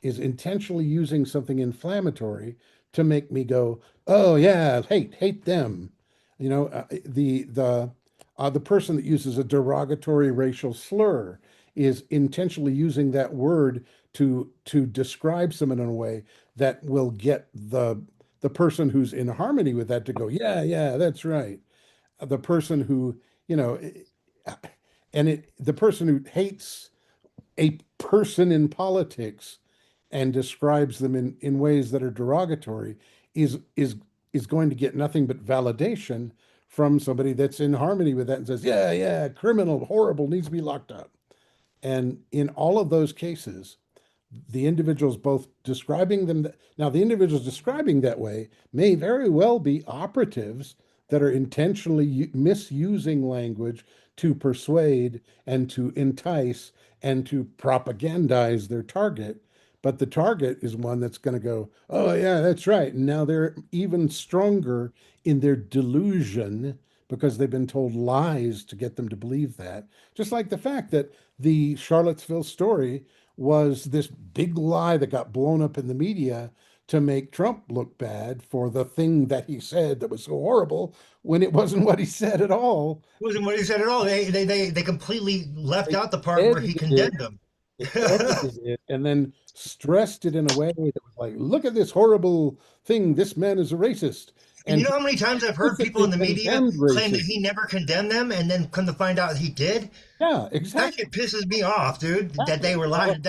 Speaker 9: is intentionally using something inflammatory to make me go, oh yeah, hate them. The person that uses a derogatory racial slur is intentionally using that word to describe someone in a way that will get the person who's in harmony with that to go, yeah, that's right. The person who, you know, the person who hates a person in politics and describes them in ways that are derogatory is going to get nothing but validation from somebody that's in harmony with that and says, yeah, criminal, horrible, needs to be locked up. And in all of those cases, the individuals both describing them. Now, the individuals describing that way may very well be operatives that are intentionally misusing language to persuade and to entice and to propagandize their target. But the target is one that's going to go, oh, yeah, that's right. And now they're even stronger in their delusion because they've been told lies to get them to believe that. Just like the fact that the Charlottesville story was this big lie that got blown up in the media to make Trump look bad for the thing that he said that was so horrible when it wasn't what he said at all.
Speaker 1: It wasn't what he said at all. They completely left
Speaker 9: They
Speaker 1: out the part where he
Speaker 9: edited it,
Speaker 1: condemned them.
Speaker 9: they edited it and then stressed it in a way that was like, look at this horrible thing. This man is a racist.
Speaker 1: And
Speaker 9: And
Speaker 1: you know
Speaker 9: he
Speaker 1: how many times I've heard people
Speaker 9: explicitly
Speaker 1: in the media
Speaker 9: condemned
Speaker 1: claim that
Speaker 9: racism.
Speaker 1: he never condemned them, and then come to find out he did?
Speaker 9: Yeah,
Speaker 1: That
Speaker 9: exactly.
Speaker 1: shit pisses me off, dude. That
Speaker 9: Exactly.
Speaker 1: they were
Speaker 9: Well,
Speaker 1: lying.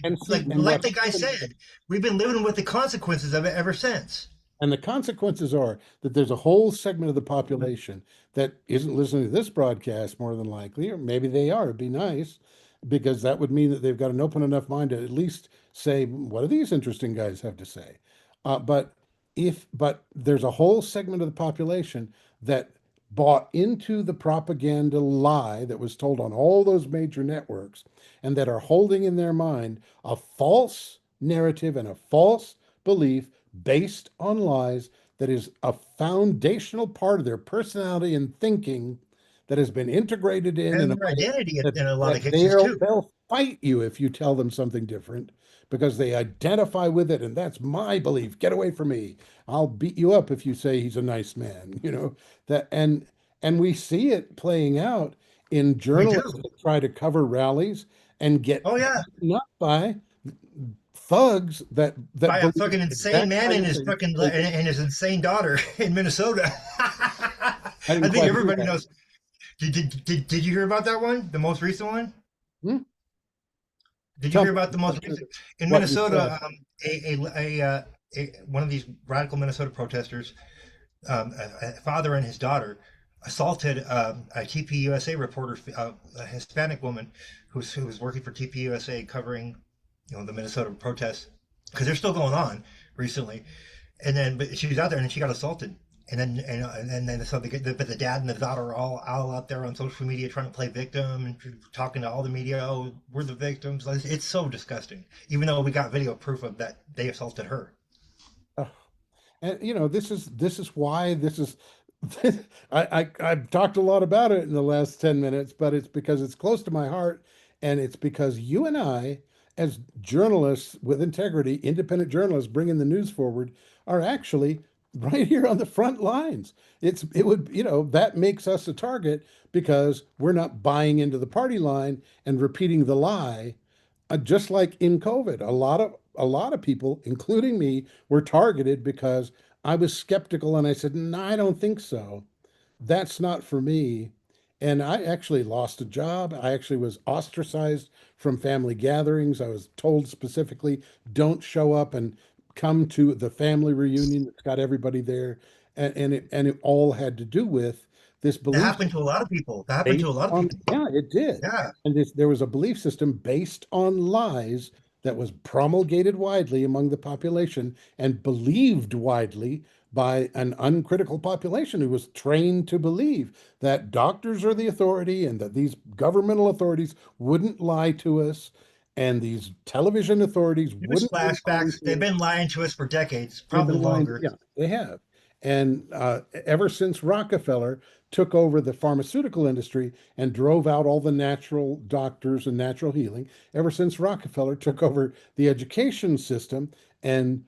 Speaker 9: and see, and
Speaker 1: Like
Speaker 9: what
Speaker 1: the guy
Speaker 9: happens,
Speaker 1: said, we've been living with the consequences of it ever since.
Speaker 9: and the consequences are that there's a whole segment of the population that isn't listening to this broadcast more than likely, or maybe they are. It'd be nice because that would mean that they've got an open enough mind to at least say, what do these interesting guys have to say? But but there's a whole segment of the population that bought into the propaganda lie that was told on all those major networks and that are holding in their mind a false narrative and a false belief based on lies that is a foundational part of their personality and thinking that has been integrated in
Speaker 1: And
Speaker 9: a
Speaker 1: their
Speaker 9: way
Speaker 1: identity
Speaker 9: that,
Speaker 1: in a lot of
Speaker 9: that
Speaker 1: cases too.
Speaker 9: they'll fight you if you tell them something different because they identify with it, and that's my belief. Get away from me. I'll beat you up if you say he's a nice man, that and we see it playing out in
Speaker 1: We
Speaker 9: journalists
Speaker 1: do.
Speaker 9: that try to cover rallies and get
Speaker 1: Oh yeah.
Speaker 9: beaten up by thugs that
Speaker 1: By a
Speaker 9: believe
Speaker 1: fucking
Speaker 9: the
Speaker 1: insane
Speaker 9: exact
Speaker 1: man
Speaker 9: kind
Speaker 1: and
Speaker 9: of
Speaker 1: his
Speaker 9: thing
Speaker 1: fucking
Speaker 9: they do.
Speaker 1: and his insane daughter in Minnesota.
Speaker 9: I
Speaker 1: I
Speaker 9: didn't
Speaker 1: think
Speaker 9: quite hear
Speaker 1: everybody
Speaker 9: that.
Speaker 1: knows. Did you hear about that one? The most recent one?
Speaker 9: Hmm?
Speaker 1: Did you
Speaker 9: Tell
Speaker 1: hear
Speaker 9: me
Speaker 1: about the most recent in
Speaker 9: what you said.
Speaker 1: Minnesota? One of these radical Minnesota protesters, a father and his daughter, assaulted a TPUSA reporter, a Hispanic woman who was working for TPUSA covering, the Minnesota protests because they're still going on recently. And then, but she was out there and she got assaulted. And then so but the dad and the daughter are all out there on social media trying to play victim and talking to all the media. Oh, we're the victims. It's so disgusting. Even though we got video proof of that they assaulted her.
Speaker 9: And this is why this is I've talked a lot about it in the last 10 minutes, but it's because it's close to my heart, and it's because you and I, as journalists with integrity, independent journalists bringing the news forward, are actually right here on the front lines. That makes us a target because we're not buying into the party line and repeating the lie. Just like in COVID, a lot of people, including me, were targeted because I was skeptical and I said, "No, I don't think so. That's not for me." And I actually lost a job. I actually was ostracized from family gatherings. I was told specifically, "Don't show up and come to the family reunion that's got everybody there." And it all had to do with this
Speaker 1: That
Speaker 9: belief
Speaker 1: happened to a lot of people. That happened to
Speaker 9: based
Speaker 1: a lot of
Speaker 9: on,
Speaker 1: people.
Speaker 9: yeah, it did.
Speaker 1: Yeah.
Speaker 9: And there was a belief system based on lies that was promulgated widely among the population and believed widely by an uncritical population who was trained to believe that doctors are the authority and that these governmental authorities wouldn't lie to us and these television authorities
Speaker 1: News
Speaker 9: wouldn't be lying
Speaker 1: flashbacks. They've
Speaker 9: to us.
Speaker 1: been lying to us for decades,
Speaker 9: They've
Speaker 1: probably
Speaker 9: been lying.
Speaker 1: longer.
Speaker 9: Yeah, they have. And ever since Rockefeller took over the pharmaceutical industry and drove out all the natural doctors and natural healing, ever since Rockefeller took over the education system and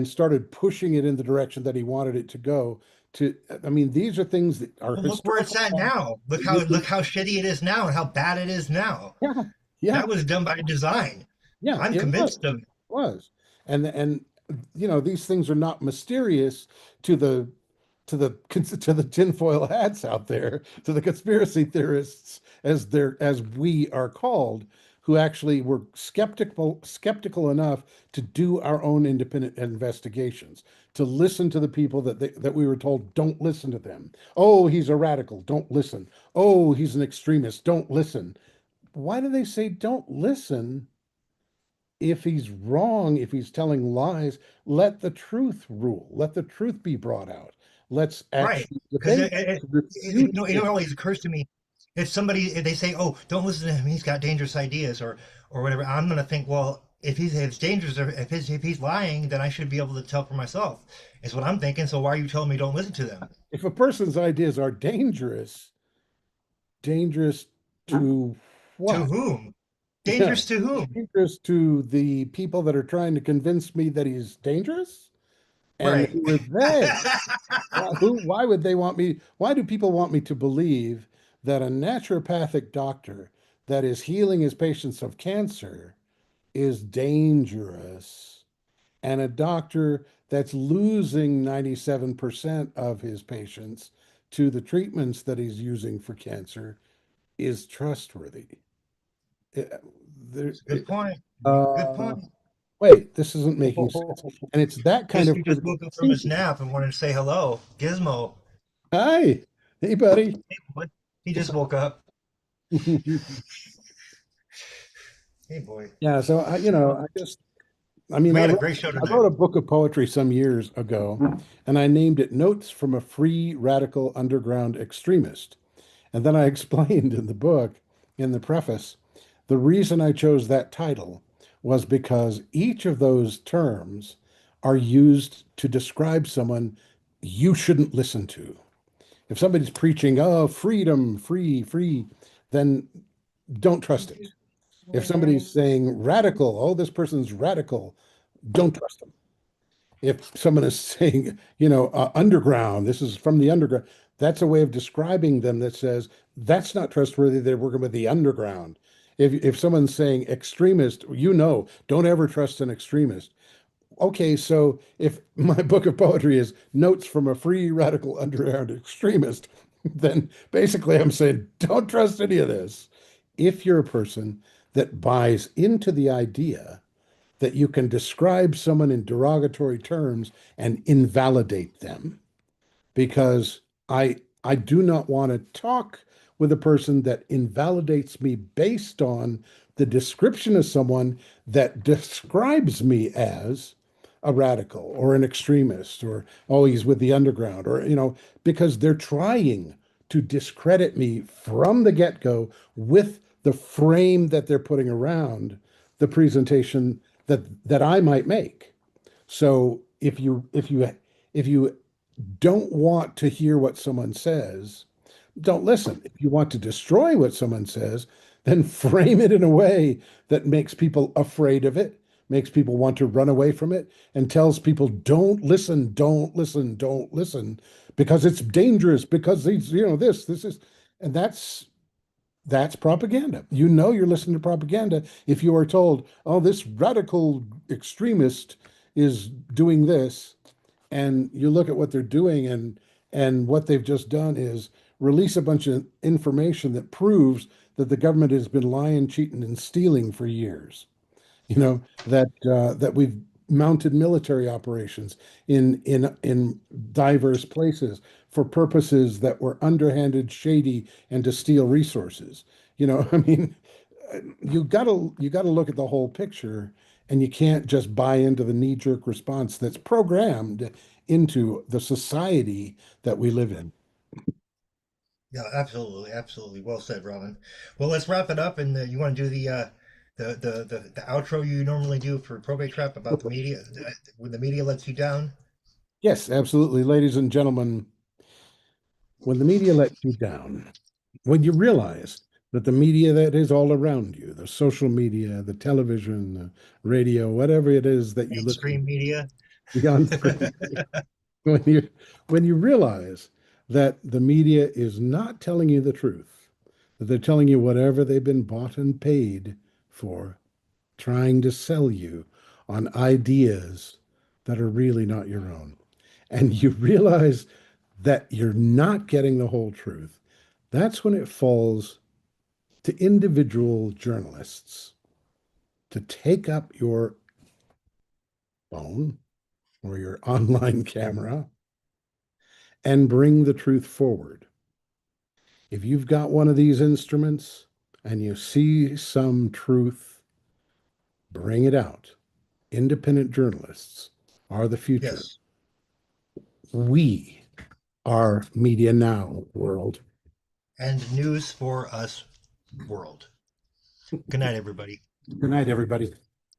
Speaker 9: started pushing it in the direction that he wanted it to go. I mean, these are things that are
Speaker 1: Well, look where it's
Speaker 9: historical
Speaker 1: at
Speaker 9: facts.
Speaker 1: now. Look how shitty it is now and how bad it is now.
Speaker 9: Yeah, yeah,
Speaker 1: That was done by design.
Speaker 9: yeah.
Speaker 1: I'm
Speaker 9: It was.
Speaker 1: convinced of it.
Speaker 9: Was. And these things are not mysterious to the tinfoil hats out there, to the conspiracy theorists, as we are called, who actually were skeptical enough to do our own independent investigations, to listen to the people that we were told, don't listen to them. Oh, he's a radical, don't listen. Oh, he's an extremist, don't listen. Why do they say don't listen? If he's wrong, if he's telling lies, let the truth rule. Let the truth be brought out. Let's
Speaker 1: Right.
Speaker 9: actually
Speaker 1: Because
Speaker 9: debate, refute
Speaker 1: it
Speaker 9: it.
Speaker 1: always occurs to me if they say, "Oh, don't listen to him. He's got dangerous ideas," or whatever. I'm gonna think, well, if he's dangerous or if he's lying, then I should be able to tell for myself. Is what I'm thinking. So why are you telling me don't listen to them?
Speaker 9: If a person's ideas are dangerous, dangerous to
Speaker 1: To
Speaker 9: what?
Speaker 1: whom?
Speaker 9: Yeah,
Speaker 1: Dangerous to whom?
Speaker 9: dangerous to the people that are trying to convince me that he's dangerous. And
Speaker 1: Right.
Speaker 9: who are they? Why would they want me? Why do people want me to believe that a naturopathic doctor that is healing his patients of cancer is dangerous, and a doctor that's losing 97% of his patients to the treatments that he's using for cancer is trustworthy? It- there,
Speaker 1: Good point. Good
Speaker 9: uh,
Speaker 1: point.
Speaker 9: Wait, this isn't making sense. And it's that kind
Speaker 1: Just
Speaker 9: of
Speaker 1: he just
Speaker 9: critical
Speaker 1: woke up from his
Speaker 9: thinking.
Speaker 1: nap and wanted to say hello. Gizmo.
Speaker 9: Hi, hey, buddy.
Speaker 1: What? He just woke up. Hey, boy.
Speaker 9: Yeah, so I just I mean,
Speaker 1: We
Speaker 9: I
Speaker 1: got a
Speaker 9: wrote,
Speaker 1: great show
Speaker 9: I
Speaker 1: tonight.
Speaker 9: wrote a book of poetry some years ago, and I named it Notes from a Free Radical Underground Extremist. And then I explained in the book, in the preface, the reason I chose that title was because each of those terms are used to describe someone you shouldn't listen to. If somebody's preaching, oh, freedom, free, free, then don't trust it. If somebody's saying radical, oh, this person's radical, don't trust them. If someone is saying, underground, this is from the underground, that's a way of describing them that says that's not trustworthy. They're working with the underground. If someone's saying extremist, don't ever trust an extremist. Okay, so if my book of poetry is notes from a free radical underground extremist, then basically I'm saying don't trust any of this. If you're a person that buys into the idea that you can describe someone in derogatory terms and invalidate them, because I do not want to talk with a person that invalidates me based on the description of someone that describes me as a radical or an extremist or oh he's with the underground or because they're trying to discredit me from the get-go with the frame that they're putting around the presentation that I might make. So if you don't want to hear what someone says, don't listen. If you want to destroy what someone says, then frame it in a way that makes people afraid of it, makes people want to run away from it, and tells people don't listen, don't listen, don't listen, because it's dangerous, because these, this is, and that's propaganda. You're listening to propaganda if you are told, oh, this radical extremist is doing this, and you look at what they're doing, and what they've just done is release a bunch of information that proves that the government has been lying, cheating, and stealing for years. That we've mounted military operations in diverse places for purposes that were underhanded, shady, and to steal resources. I mean, you gotta look at the whole picture, and you can't just buy into the knee-jerk response that's programmed into the society that we live in.
Speaker 1: Yeah, absolutely, absolutely. Well said, Robin. Well, let's wrap it up. And you want to do the outro you normally do for probate trap about the media when the media lets you down?
Speaker 9: Yes, absolutely. Ladies and gentlemen, when the media lets you down, when you realize that the media that is all around you, the social media, the television, the radio, whatever it is that you listen
Speaker 1: Mainstream media.
Speaker 9: to, the on-screen, when you realize that the media is not telling you the truth, that they're telling you whatever they've been bought and paid for, trying to sell you on ideas that are really not your own, and you realize that you're not getting the whole truth, that's when it falls to individual journalists to take up your phone or your online camera and bring the truth forward. If you've got one of these instruments and you see some truth, bring it out. Independent journalists are the future.
Speaker 1: Yes.
Speaker 9: We are Media Now world.
Speaker 1: And News4us world. Good night, everybody.
Speaker 9: Good night, everybody.